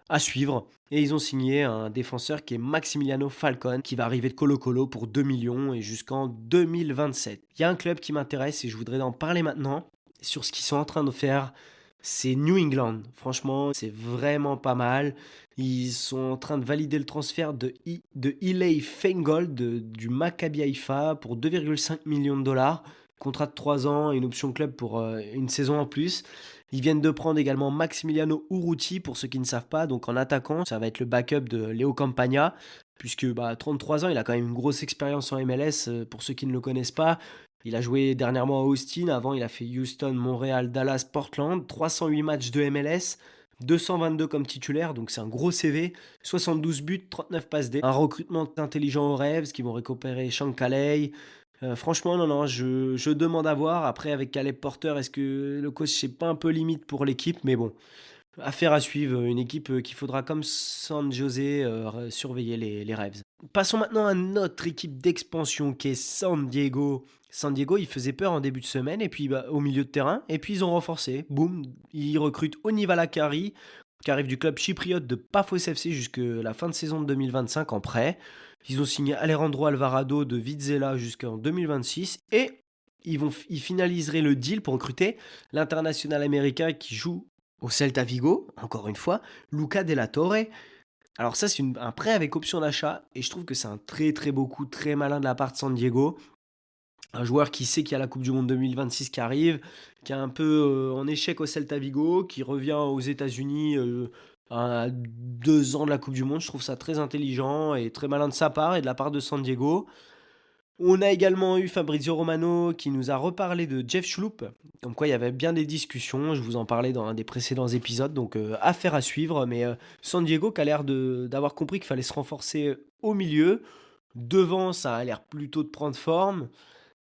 à suivre. Et ils ont signé un défenseur qui est Maximiliano Falcon, qui va arriver de Colo-Colo pour 2 millions et jusqu'en 2027. Il y a un club qui m'intéresse et je voudrais en parler maintenant sur ce qu'ils sont en train de faire. C'est New England. Franchement, c'est vraiment pas mal. Ils sont en train de valider le transfert de Eli Feingold du Maccabi Haïfa pour 2,5 millions de dollars. Contrat de 3 ans et une option club pour une saison en plus. Ils viennent de prendre également Maximiliano Urruti, pour ceux qui ne savent pas. Donc en attaquant, ça va être le backup de Léo Campagna, puisque 33 ans, il a quand même une grosse expérience en MLS, pour ceux qui ne le connaissent pas. Il a joué dernièrement à Austin, avant il a fait Houston, Montréal, Dallas, Portland, 308 matchs de MLS, 222 comme titulaire, donc c'est un gros CV, 72 buts, 39 passes D. Un recrutement intelligent aux Revs qui vont récupérer Sean Calais. Franchement, non, non, je demande à voir. Après, avec Caleb Porter, est-ce que le coach, c'est pas un peu limite pour l'équipe? Mais bon, affaire à suivre. Une équipe qu'il faudra, comme San José, surveiller les Revs. Passons maintenant à notre équipe d'expansion qui est San Diego. San Diego, ils faisaient peur en début de semaine, et puis au milieu de terrain, et puis ils ont renforcé. Boum, ils recrutent Onivala Kari, qui arrive du club chypriote de Paphos FC jusqu'à la fin de saison de 2025 en prêt. Ils ont signé Alejandro Alvarado de Vizela jusqu'en 2026 et ils finaliseraient le deal pour recruter l'international américain qui joue au Celta Vigo, encore une fois, Luca De La Torre. Alors ça, c'est un prêt avec option d'achat et je trouve que c'est un très très beau coup, très malin de la part de San Diego. Un joueur qui sait qu'il y a la Coupe du Monde 2026 qui arrive, qui est un peu en échec au Celta Vigo, qui revient aux États-Unis à 2 ans de la Coupe du Monde. Je trouve ça très intelligent et très malin de sa part et de la part de San Diego. On a également eu Fabrizio Romano qui nous a reparlé de Jeff Schlupp, comme quoi il y avait bien des discussions. Je vous en parlais dans un des précédents épisodes, donc affaire à suivre. Mais San Diego qui a l'air d'avoir compris qu'il fallait se renforcer au milieu. Devant, ça a l'air plutôt de prendre forme.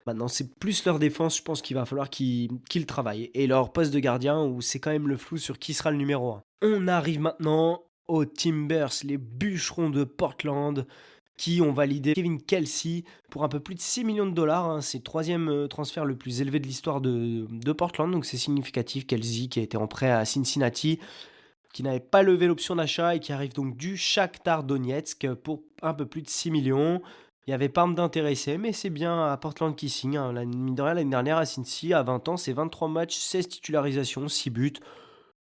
Maintenant, c'est plus leur défense, je pense qu'il va falloir qu'ils travaillent. Et leur poste de gardien, où c'est quand même le flou sur qui sera le numéro 1. On arrive maintenant aux Timbers, les bûcherons de Portland, qui ont validé Kevin Kelsey pour un peu plus de 6 millions de dollars. Hein. C'est le troisième transfert le plus élevé de l'histoire de Portland, donc c'est significatif. Kelsey qui a été en prêt à Cincinnati, qui n'avait pas levé l'option d'achat et qui arrive donc du Shakhtar Donetsk pour un peu plus de 6 millions. Il y avait pas d'intéressés, mais c'est bien à Portland qui signe. Hein. Mine de rien, l'année dernière à Cincy, à 20 ans, c'est 23 matchs, 16 titularisations, 6 buts.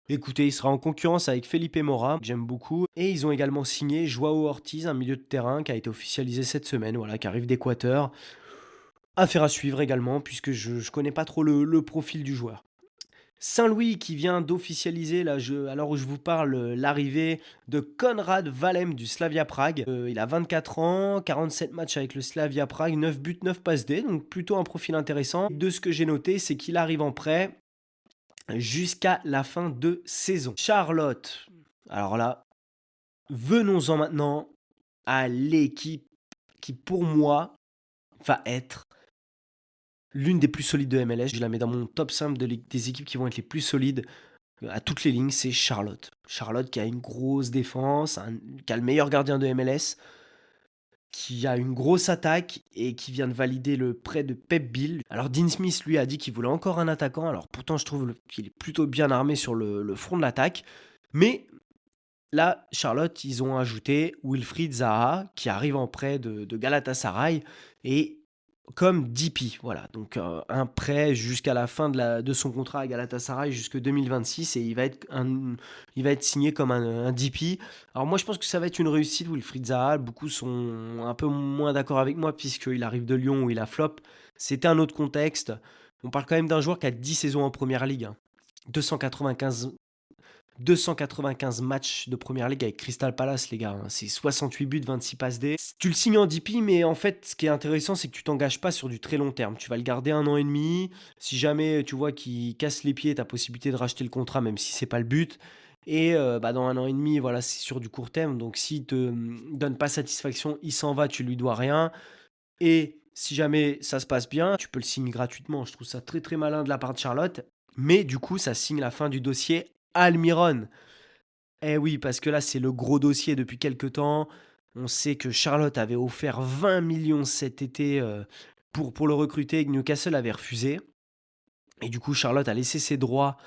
Écoutez, il sera en concurrence avec Felipe Mora, que j'aime beaucoup. Et ils ont également signé Joao Ortiz, un milieu de terrain qui a été officialisé cette semaine, voilà, qui arrive d'Équateur. Affaire à suivre également, puisque je ne connais pas trop le profil du joueur. Saint-Louis qui vient d'officialiser, là, à l'heure où je vous parle, l'arrivée de Konrad Valem du Slavia Prague. Il a 24 ans, 47 matchs avec le Slavia Prague, 9 buts, 9 passes D, donc plutôt un profil intéressant. De ce que j'ai noté, c'est qu'il arrive en prêt jusqu'à la fin de saison. Charlotte, alors là, venons-en maintenant à l'équipe qui, pour moi, va être l'une des plus solides de MLS. Je la mets dans mon top 5 des équipes qui vont être les plus solides à toutes les lignes, c'est Charlotte. Charlotte qui a une grosse défense, qui a le meilleur gardien de MLS, qui a une grosse attaque et qui vient de valider le prêt de Pep Bill. Alors Dean Smith lui a dit qu'il voulait encore un attaquant, alors pourtant je trouve qu'il est plutôt bien armé sur le front de l'attaque. Mais là, Charlotte, ils ont ajouté Wilfried Zaha qui arrive en prêt de Galatasaray et comme DP, voilà, donc un prêt jusqu'à la fin de son contrat à Galatasaray jusque 2026 et il va être signé comme un DP. Alors moi je pense que ça va être une réussite, Wilfried Zaha. Beaucoup sont un peu moins d'accord avec moi puisqu'il arrive de Lyon où il a flop. C'était un autre contexte. On parle quand même d'un joueur qui a 10 saisons en première ligue, hein. 295 295 matchs de Première Ligue avec Crystal Palace, les gars, hein. C'est 68 buts, 26 passes D. Tu le signes en DP, mais en fait, ce qui est intéressant, c'est que tu t'engages pas sur du très long terme. Tu vas le garder 1 an et demi. Si jamais tu vois qu'il casse les pieds, tu as possibilité de racheter le contrat, même si c'est pas le but. Et bah, dans 1 an et demi, voilà, c'est sur du court terme. Donc s'il te donne pas satisfaction, il s'en va, tu lui dois rien. Et si jamais ça se passe bien, tu peux le signer gratuitement. Je trouve ça très très malin de la part de Charlotte. Mais du coup, ça signe la fin du dossier Almiron. Eh oui, parce que là, c'est le gros dossier depuis quelque temps. On sait que Charlotte avait offert 20 millions cet été pour le recruter et que Newcastle avait refusé. Et du coup, Charlotte a laissé ses droits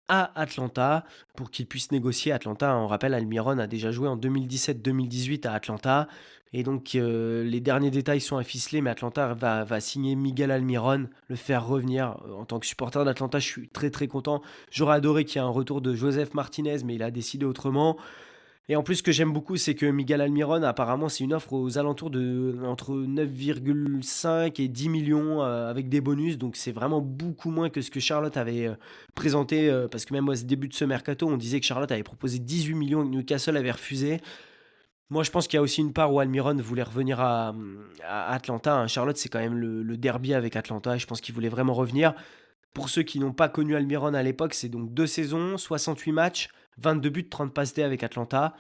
à Atlanta pour qu'il puisse négocier. Atlanta, on rappelle, Almiron a déjà joué en 2017-2018 à Atlanta. Et donc, les derniers détails sont à ficeler, mais Atlanta va signer Miguel Almiron, le faire revenir. En tant que supporter d'Atlanta, je suis très très content. J'aurais adoré qu'il y ait un retour de Joseph Martinez, mais il a décidé autrement. Et en plus, ce que j'aime beaucoup, c'est que Miguel Almiron, apparemment, c'est une offre aux alentours de entre 9,5 et 10 millions avec des bonus. Donc, c'est vraiment beaucoup moins que ce que Charlotte avait présenté. Parce que même au début de ce mercato, on disait que Charlotte avait proposé 18 millions et que Newcastle avait refusé. Moi, je pense qu'il y a aussi une part où Almiron voulait revenir à Atlanta, hein. Charlotte, c'est quand même le derby avec Atlanta. Et je pense qu'il voulait vraiment revenir. Pour ceux qui n'ont pas connu Almiron à l'époque, c'est donc 2 saisons, 68 matchs, 22 buts, 30 passes D avec Atlanta.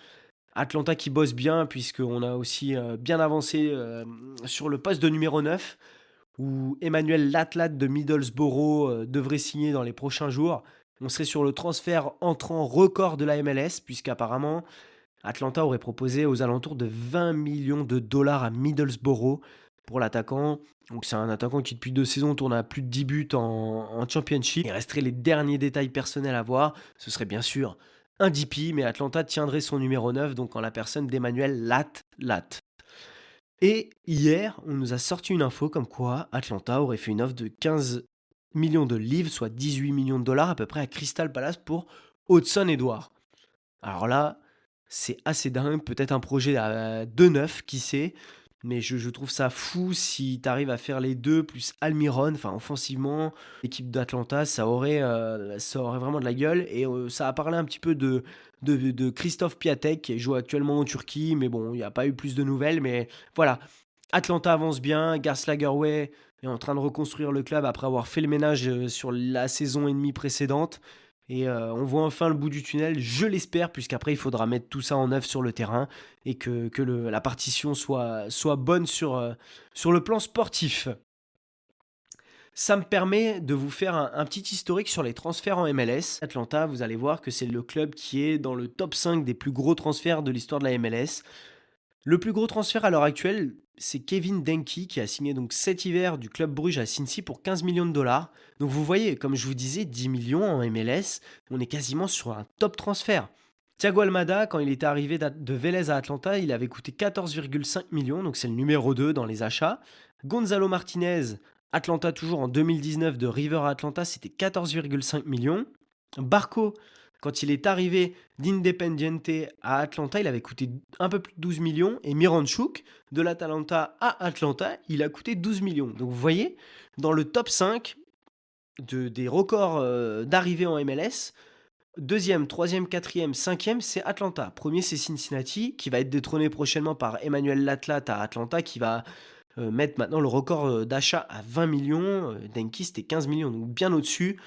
Atlanta qui bosse bien, puisqu'on a aussi bien avancé sur le poste de numéro 9, où Emmanuel Latlat de Middlesbrough devrait signer dans les prochains jours. On serait sur le transfert entrant record de la MLS, puisqu'apparemment Atlanta aurait proposé aux alentours de 20 millions de dollars à Middlesbrough pour l'attaquant. Donc c'est un attaquant qui depuis 2 saisons tourne à plus de 10 buts en Championship. Il resterait les derniers détails personnels à voir. Ce serait bien sûr un DP, mais Atlanta tiendrait son numéro 9, donc en la personne d'Emmanuel Latlat. Et hier, on nous a sorti une info comme quoi Atlanta aurait fait une offre de 15 millions de livres, soit 18 millions de dollars à peu près à Crystal Palace pour Hudson Edouard. Alors là, c'est assez dingue, peut-être un projet à 2-9, qui sait, mais je trouve ça fou si tu arrives à faire les deux, plus Almiron, enfin offensivement, l'équipe d'Atlanta, ça aurait vraiment de la gueule, et ça a parlé un petit peu de Christophe Piatek, qui joue actuellement en Turquie, mais bon, il n'y a pas eu plus de nouvelles, mais voilà, Atlanta avance bien, Gars Lagerwey est en train de reconstruire le club après avoir fait le ménage sur la saison et demie précédente. Et on voit enfin le bout du tunnel, je l'espère, puisqu'après il faudra mettre tout ça en œuvre sur le terrain et que la partition soit bonne sur le plan sportif. Ça me permet de vous faire un petit historique sur les transferts en MLS. Atlanta, vous allez voir que c'est le club qui est dans le top 5 des plus gros transferts de l'histoire de la MLS. Le plus gros transfert à l'heure actuelle, c'est Kevin Denki qui a signé donc cet hiver du club Bruges à Cincy pour 15 millions de dollars. Donc vous voyez, comme je vous disais, 10 millions en MLS, on est quasiment sur un top transfert. Thiago Almada, quand il était arrivé de Vélez à Atlanta, il avait coûté 14,5 millions, donc c'est le numéro 2 dans les achats. Gonzalo Martinez, Atlanta toujours en 2019 de River à Atlanta, c'était 14,5 millions. Barco, quand il est arrivé d'Independiente à Atlanta, il avait coûté un peu plus de 12 millions. Et Miranchuk, de l'Atalanta à Atlanta, il a coûté 12 millions. Donc vous voyez, dans le top 5 des records d'arrivée en MLS, deuxième, troisième, quatrième, cinquième, c'est Atlanta. Premier, c'est Cincinnati, qui va être détrôné prochainement par Emmanuel Latlat à Atlanta, qui va mettre maintenant le record d'achat à 20 millions. Denki, c'était 15 millions, donc bien au-dessus.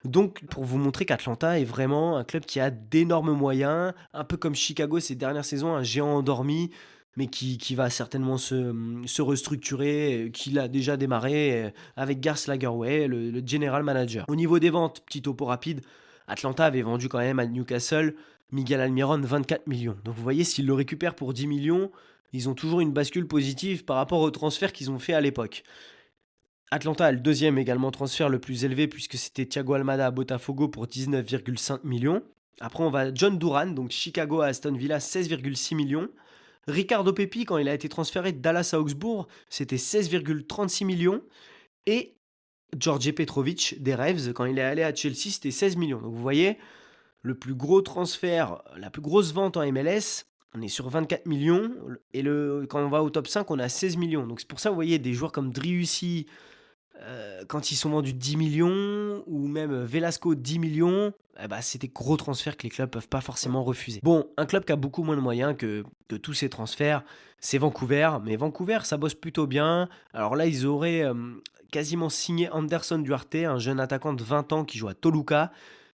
Donc, pour vous montrer qu'Atlanta est vraiment un club qui a d'énormes moyens, un peu comme Chicago ces dernières saisons, un géant endormi, mais qui va certainement se restructurer, qui a déjà démarré avec Garth Lagerwey, le general manager. Au niveau des ventes, petit topo rapide, Atlanta avait vendu quand même à Newcastle Miguel Almiron 24 millions. Donc vous voyez, s'ils le récupèrent pour 10 millions, ils ont toujours une bascule positive par rapport au transfert qu'ils ont fait à l'époque. Atlanta a le deuxième également transfert le plus élevé puisque c'était Thiago Almada à Botafogo pour 19,5 millions. Après on va à John Duran, donc Chicago à Aston Villa 16,6 millions. Ricardo Pepi quand il a été transféré de Dallas à Augsbourg, c'était 16,36 millions. Et George Petrovic des Revs quand il est allé à Chelsea, c'était 16 millions. Donc vous voyez, le plus gros transfert, la plus grosse vente en MLS, on est sur 24 millions. Et quand on va au top 5, on a 16 millions. Donc c'est pour ça, vous voyez, des joueurs comme Driussi, Quand ils sont vendus 10 millions ou même, Velasco 10 millions, eh bah, c'est des gros transferts que les clubs peuvent pas forcément refuser. Bon, un club qui a beaucoup moins de moyens que tous ces transferts, c'est Vancouver, mais Vancouver, ça bosse plutôt bien. Alors là, ils auraient, quasiment signé Anderson Duarte, un jeune attaquant de 20 ans qui joue à Toluca,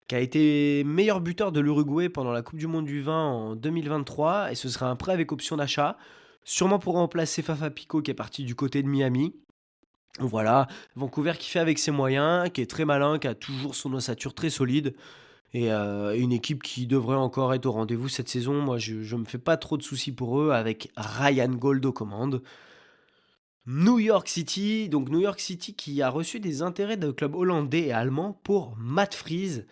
qui a été meilleur buteur de l'Uruguay pendant la coupe du monde du vin en 2023 et ce serait un prêt avec option d'achat, sûrement pour remplacer Fafa Picault qui est parti du côté de Miami. Voilà, Vancouver qui fait avec ses moyens, qui est très malin, qui a toujours son ossature très solide et une équipe qui devrait encore être au rendez-vous cette saison. Moi, je me fais pas trop de soucis pour eux avec Ryan Gold aux commandes. New York City, donc New York City qui a reçu des intérêts de clubs hollandais et allemands pour Matt Freese.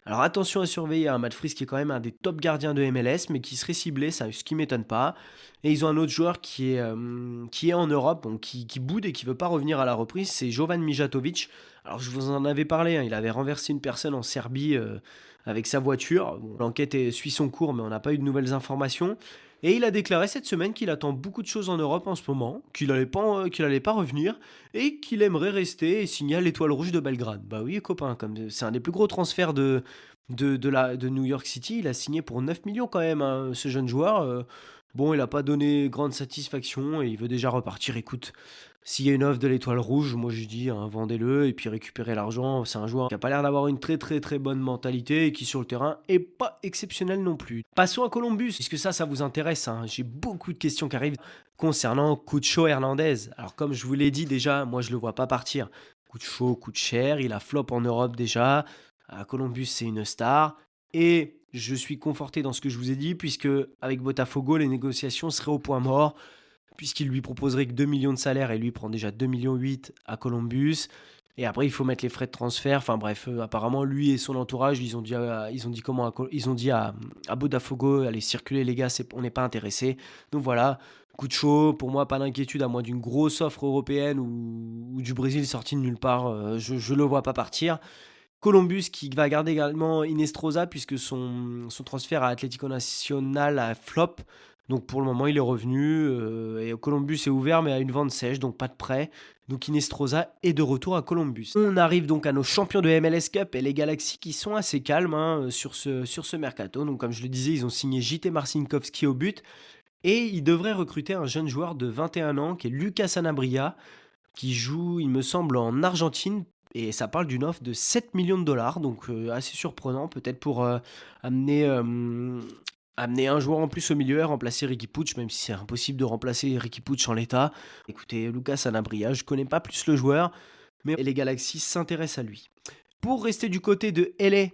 Alors attention à surveiller un Matt Freese qui est quand même un des top gardiens de MLS, mais qui serait ciblé, ça, ce qui m'étonne pas. Et ils ont un autre joueur qui est en Europe, donc qui boude et qui veut pas revenir à la reprise, c'est Jovan Mijatovic. Alors je vous en avais parlé, hein, il avait renversé une personne en Serbie avec sa voiture. Bon, suit son cours, mais on n'a pas eu de nouvelles informations. Et il a déclaré cette semaine qu'il attend beaucoup de choses en Europe en ce moment, qu'il allait pas revenir et qu'il aimerait rester et signer à l'Étoile Rouge de Belgrade. Bah oui, copain, comme c'est un des plus gros transferts de New York City, il a signé pour 9 millions quand même, hein, ce jeune joueur. Bon, il n'a pas donné grande satisfaction et il veut déjà repartir. Écoute, s'il y a une offre de l'Étoile Rouge, moi je dis, hein, vendez-le et puis récupérez l'argent. C'est un joueur qui a pas l'air d'avoir une très très très bonne mentalité et qui sur le terrain est pas exceptionnel non plus. Passons à Columbus, puisque ça vous intéresse, hein. J'ai beaucoup de questions qui arrivent concernant Cucho Hernandez. Alors comme je vous l'ai dit déjà, moi je le vois pas partir. Cucho coûte cher, il a flop en Europe déjà. À Columbus, c'est une star. Et je suis conforté dans ce que je vous ai dit, puisque avec Botafogo, les négociations seraient au point mort, puisqu'il lui proposerait que 2 millions de salaire et lui prend déjà 2,8 millions à Columbus. Et après, il faut mettre les frais de transfert. Enfin bref, apparemment, lui et son entourage, ils ont dit à Botafogo, allez circuler les gars, on n'est pas intéressé. Donc voilà, coup de chaud. Pour moi, pas d'inquiétude à moins d'une grosse offre européenne ou du Brésil sorti de nulle part. Je le vois pas partir. Columbus qui va garder également Inestrosa puisque son transfert à Atlético Nacional a flop. Donc pour le moment, il est revenu. Et Columbus est ouvert, mais à une vente sèche, donc pas de prêt. Donc Inestrosa est de retour à Columbus. On arrive donc à nos champions de MLS Cup et les Galaxy qui sont assez calmes, hein, sur ce mercato. Donc comme je le disais, ils ont signé JT Marcinkowski au but. Et ils devraient recruter un jeune joueur de 21 ans qui est Lucas Sanabria qui joue, il me semble, en Argentine. Et ça parle d'une offre de 7 millions de dollars, donc assez surprenant, peut-être pour amener, amener un joueur en plus au milieu et remplacer Ricky Puig, même si c'est impossible de remplacer Ricky Puig en l'état. Écoutez, Lucas Sanabria, je connais pas plus le joueur, mais les Galaxies s'intéressent à lui. Pour rester du côté de LA,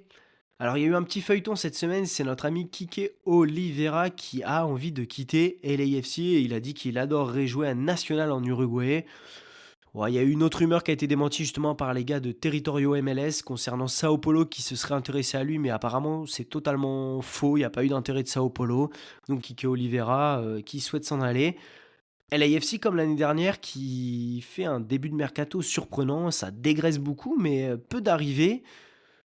alors il y a eu un petit feuilleton cette semaine, c'est notre ami Kike Oliveira qui a envie de quitter LAFC et il a dit qu'il adorerait jouer à National en Uruguay. Ouais, il y a eu une autre rumeur qui a été démentie justement par les gars de Territorio MLS concernant Sao Paulo qui se serait intéressé à lui, mais apparemment c'est totalement faux, il n'y a pas eu d'intérêt de Sao Paulo. Donc Kike Oliveira qui souhaite s'en aller. LAFC comme l'année dernière qui fait un début de mercato surprenant, ça dégraisse beaucoup mais peu d'arrivées.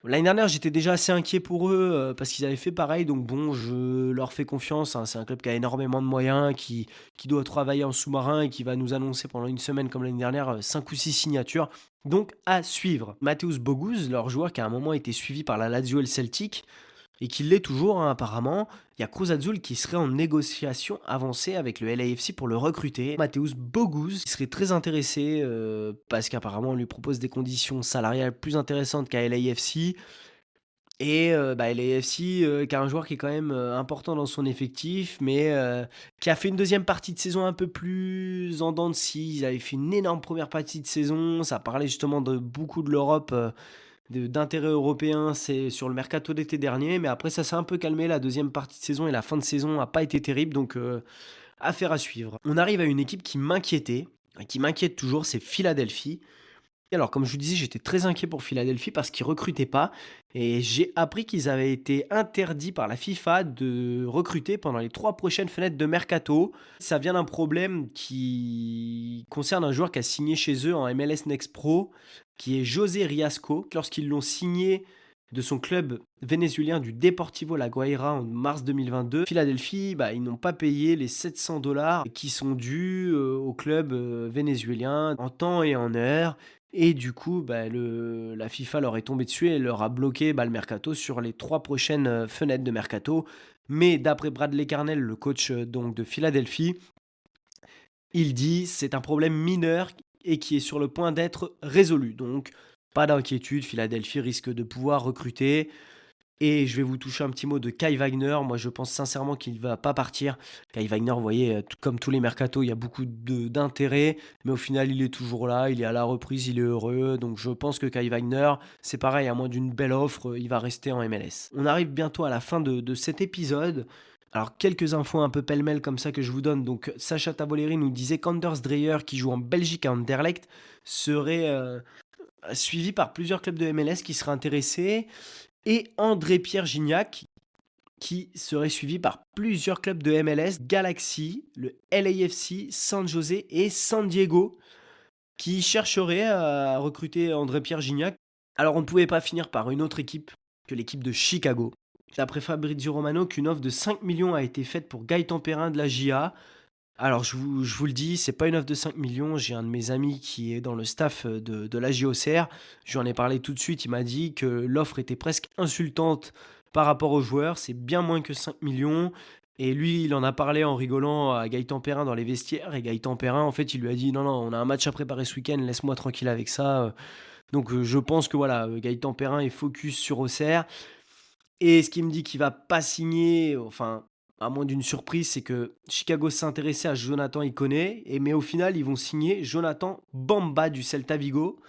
L'année dernière, j'étais déjà assez inquiet pour eux parce qu'ils avaient fait pareil. Donc bon, je leur fais confiance, hein. C'est un club qui a énormément de moyens, qui doit travailler en sous-marin et qui va nous annoncer pendant une semaine comme l'année dernière 5 ou 6 signatures. Donc à suivre. Mateusz Bogusz, leur joueur qui à un moment a été suivi par la Lazio et le Celtic, et qui l'est toujours, hein, apparemment. Il y a Cruz Azul qui serait en négociation avancée avec le LAFC pour le recruter. Mateusz Bogusz serait très intéressé parce qu'apparemment on lui propose des conditions salariales plus intéressantes qu'à LAFC. Et LAFC qui a un joueur qui est quand même important dans son effectif, mais qui a fait une deuxième partie de saison un peu plus en dents de scie. Ils avaient fait une énorme première partie de saison. Ça parlait justement de beaucoup de l'Europe. D'intérêt européen, c'est sur le mercato d'été dernier, mais après ça s'est un peu calmé, la deuxième partie de saison et la fin de saison n'a pas été terrible, donc affaire à suivre. On arrive à une équipe qui m'inquiétait, et qui m'inquiète toujours, c'est Philadelphie. Alors comme je vous disais, j'étais très inquiet pour Philadelphie parce qu'ils recrutaient pas, et j'ai appris qu'ils avaient été interdits par la FIFA de recruter pendant les 3 prochaines fenêtres de mercato. Ça vient d'un problème qui concerne un joueur qui a signé chez eux en MLS Next Pro, qui est José Riasco. Lorsqu'ils l'ont signé de son club vénézuélien du Deportivo La Guaira en mars 2022. Philadelphie, ils n'ont pas payé les 700 dollars qui sont dus au club vénézuélien en temps et en heure. Et du coup, la FIFA leur est tombée dessus et leur a bloqué le mercato sur les 3 prochaines fenêtres de mercato. Mais d'après Bradley Carnell, le coach donc de Philadelphie, il dit c'est un problème mineur et qui est sur le point d'être résolu. Donc, pas d'inquiétude, Philadelphie risque de pouvoir recruter. Et je vais vous toucher un petit mot de Kai Wagner. Moi, je pense sincèrement qu'il ne va pas partir. Kai Wagner, vous voyez, comme tous les mercatos, il y a beaucoup d'intérêt. Mais au final, il est toujours là. Il est à la reprise, il est heureux. Donc, je pense que Kai Wagner, c'est pareil, à moins d'une belle offre, il va rester en MLS. On arrive bientôt à la fin de cet épisode. Alors, quelques infos un peu pêle-mêle comme ça que je vous donne. Donc, Sacha Tavoleri nous disait qu'Anders Dreyer, qui joue en Belgique à Anderlecht, serait suivi par plusieurs clubs de MLS qui seraient intéressés. Et André-Pierre Gignac, qui serait suivi par plusieurs clubs de MLS, Galaxy, le LAFC, San José et San Diego, qui chercheraient à recruter André-Pierre Gignac. Alors, on ne pouvait pas finir par une autre équipe que l'équipe de Chicago. D'après Fabrizio Romano, qu'une offre de 5 millions a été faite pour Gaëtan Perrin de la JA. Alors, je vous le dis, c'est pas une offre de 5 millions. J'ai un de mes amis qui est dans le staff de la JOCR. Je lui en ai parlé tout de suite. Il m'a dit que l'offre était presque insultante par rapport aux joueurs. C'est bien moins que 5 millions. Et lui, il en a parlé en rigolant à Gaëtan Perrin dans les vestiaires. Et Gaëtan Perrin, en fait, il lui a dit non, on a un match à préparer ce week-end. Laisse-moi tranquille avec ça. Donc, je pense que voilà, Gaëtan Perrin est focus sur Auxerre. Et ce qui me dit qu'il va pas signer, enfin, à moins d'une surprise, c'est que Chicago s'intéressait à Jonathan Iconé, mais au final, ils vont signer Jonathan Bamba du Celta Vigo,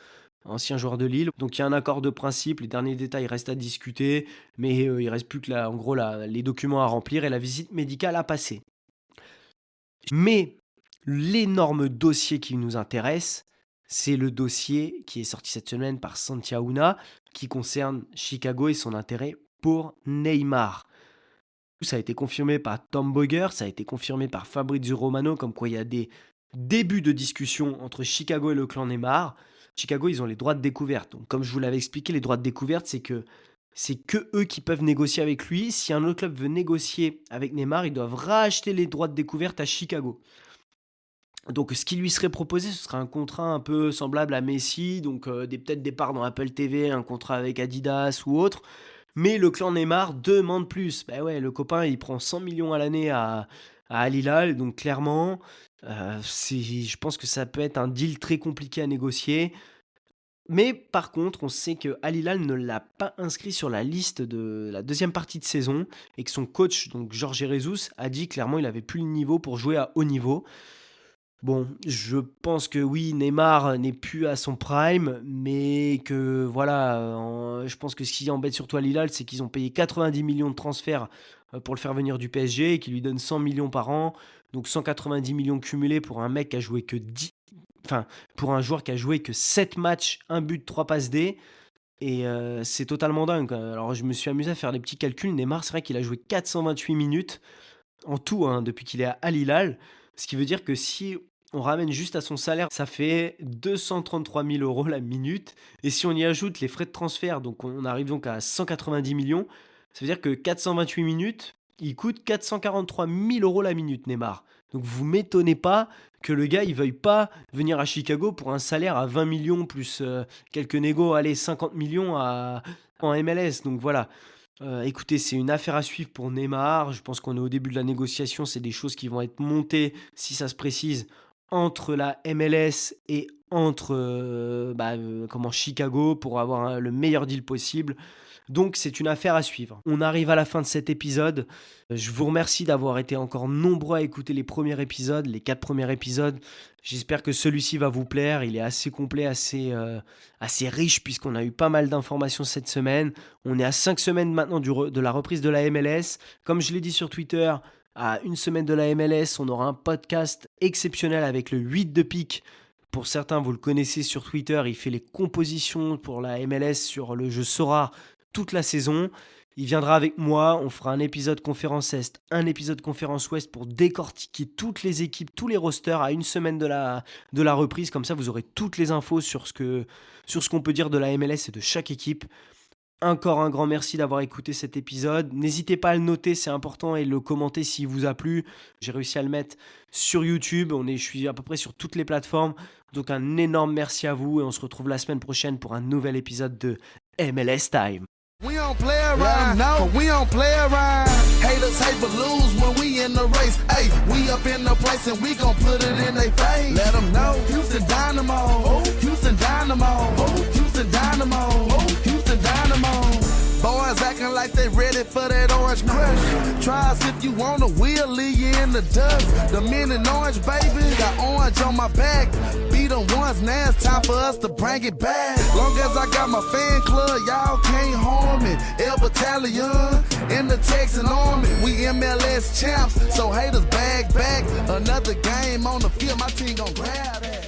ancien joueur de Lille. Donc il y a un accord de principe, les derniers détails restent à discuter, mais il reste plus que les documents à remplir et la visite médicale à passer. Mais l'énorme dossier qui nous intéresse, c'est le dossier qui est sorti cette semaine par Santia Una, qui concerne Chicago et son intérêt pour Neymar. Ça a été confirmé par Tom Boger, ça a été confirmé par Fabrizio Romano, comme quoi il y a des débuts de discussion entre Chicago et le clan Neymar. Chicago, ils ont les droits de découverte. Donc, comme je vous l'avais expliqué, les droits de découverte, c'est que eux qui peuvent négocier avec lui. Si un autre club veut négocier avec Neymar, ils doivent racheter les droits de découverte à Chicago. Donc, ce qui lui serait proposé, ce serait un contrat un peu semblable à Messi, donc peut-être des parts dans Apple TV, un contrat avec Adidas ou autre. Mais le clan Neymar demande plus. Ouais, le copain, il prend 100 millions à l'année à Al Hilal, donc clairement, je pense que ça peut être un deal très compliqué à négocier. Mais par contre, on sait que Al Hilal ne l'a pas inscrit sur la liste de la deuxième partie de saison et que son coach, donc Jorge Jesus, a dit clairement qu'il n'avait plus le niveau pour jouer à haut niveau. Bon, je pense que oui, Neymar n'est plus à son prime, mais que voilà, je pense que ce qui embête surtout Al Hilal, c'est qu'ils ont payé 90 millions de transferts pour le faire venir du PSG et qu'ils lui donnent 100 millions par an, donc 190 millions cumulés pour un mec qui a joué que 10, enfin, pour un joueur qui a joué que 7 matchs, un but, 3 passes D. Et c'est totalement dingue. Alors, je me suis amusé à faire des petits calculs. Neymar, c'est vrai qu'il a joué 428 minutes en tout depuis qu'il est à Al Hilal. Ce qui veut dire que si on ramène juste à son salaire, ça fait 233 000 euros la minute. Et si on y ajoute les frais de transfert, donc on arrive donc à 190 millions, ça veut dire que 428 minutes, il coûte 443 000 euros la minute, Neymar. Donc vous m'étonnez pas que le gars, il veuille pas venir à Chicago pour un salaire à 20 millions plus quelques négos, allez, 50 millions en MLS. Donc voilà. Écoutez, c'est une affaire à suivre pour Neymar. Je pense qu'on est au début de la négociation. C'est des choses qui vont être montées, si ça se précise, entre la MLS et entre Chicago pour avoir le meilleur deal possible. Donc c'est une affaire à suivre. On arrive à la fin de cet épisode. Je vous remercie d'avoir été encore nombreux à écouter les premiers épisodes, les 4 premiers épisodes. J'espère que celui-ci va vous plaire. Il est assez complet, assez riche puisqu'on a eu pas mal d'informations cette semaine. On est à 5 semaines maintenant de la reprise de la MLS. Comme je l'ai dit sur Twitter, à une semaine de la MLS, on aura un podcast exceptionnel avec le 8 de pique. Pour certains, vous le connaissez sur Twitter, il fait les compositions pour la MLS sur le jeu Sora toute la saison. Il viendra avec moi, on fera un épisode conférence Est, un épisode conférence Ouest pour décortiquer toutes les équipes, tous les rosters à une semaine de la reprise. Comme ça, vous aurez toutes les infos sur ce qu'on peut dire de la MLS et de chaque équipe. Encore un grand merci d'avoir écouté cet épisode. N'hésitez pas à le noter, c'est important, et le commenter s'il vous a plu. J'ai réussi à le mettre sur YouTube. Je suis à peu près sur toutes les plateformes. Donc un énorme merci à vous et on se retrouve la semaine prochaine pour un nouvel épisode de MLS Time. We don't play around, no, we don't play around. Haters hate but lose when we in the race. Hey, we up in the place and we gon' put it in they face. Let them know, Houston Dynamo, Houston Dynamo, Houston Dynamo, Houston Dynamo. Boys acting like they ready for that orange crush. Try us if you wanna, we'll leave you in the dust. The men in orange, baby, got orange on my back. Be the ones, now it's time for us to bring it back. Long as I got my fan club, y'all can't harm me. El Battalion in the Texan Army. We MLS champs, so haters bag back. Another game on the field, my team gon' grab that.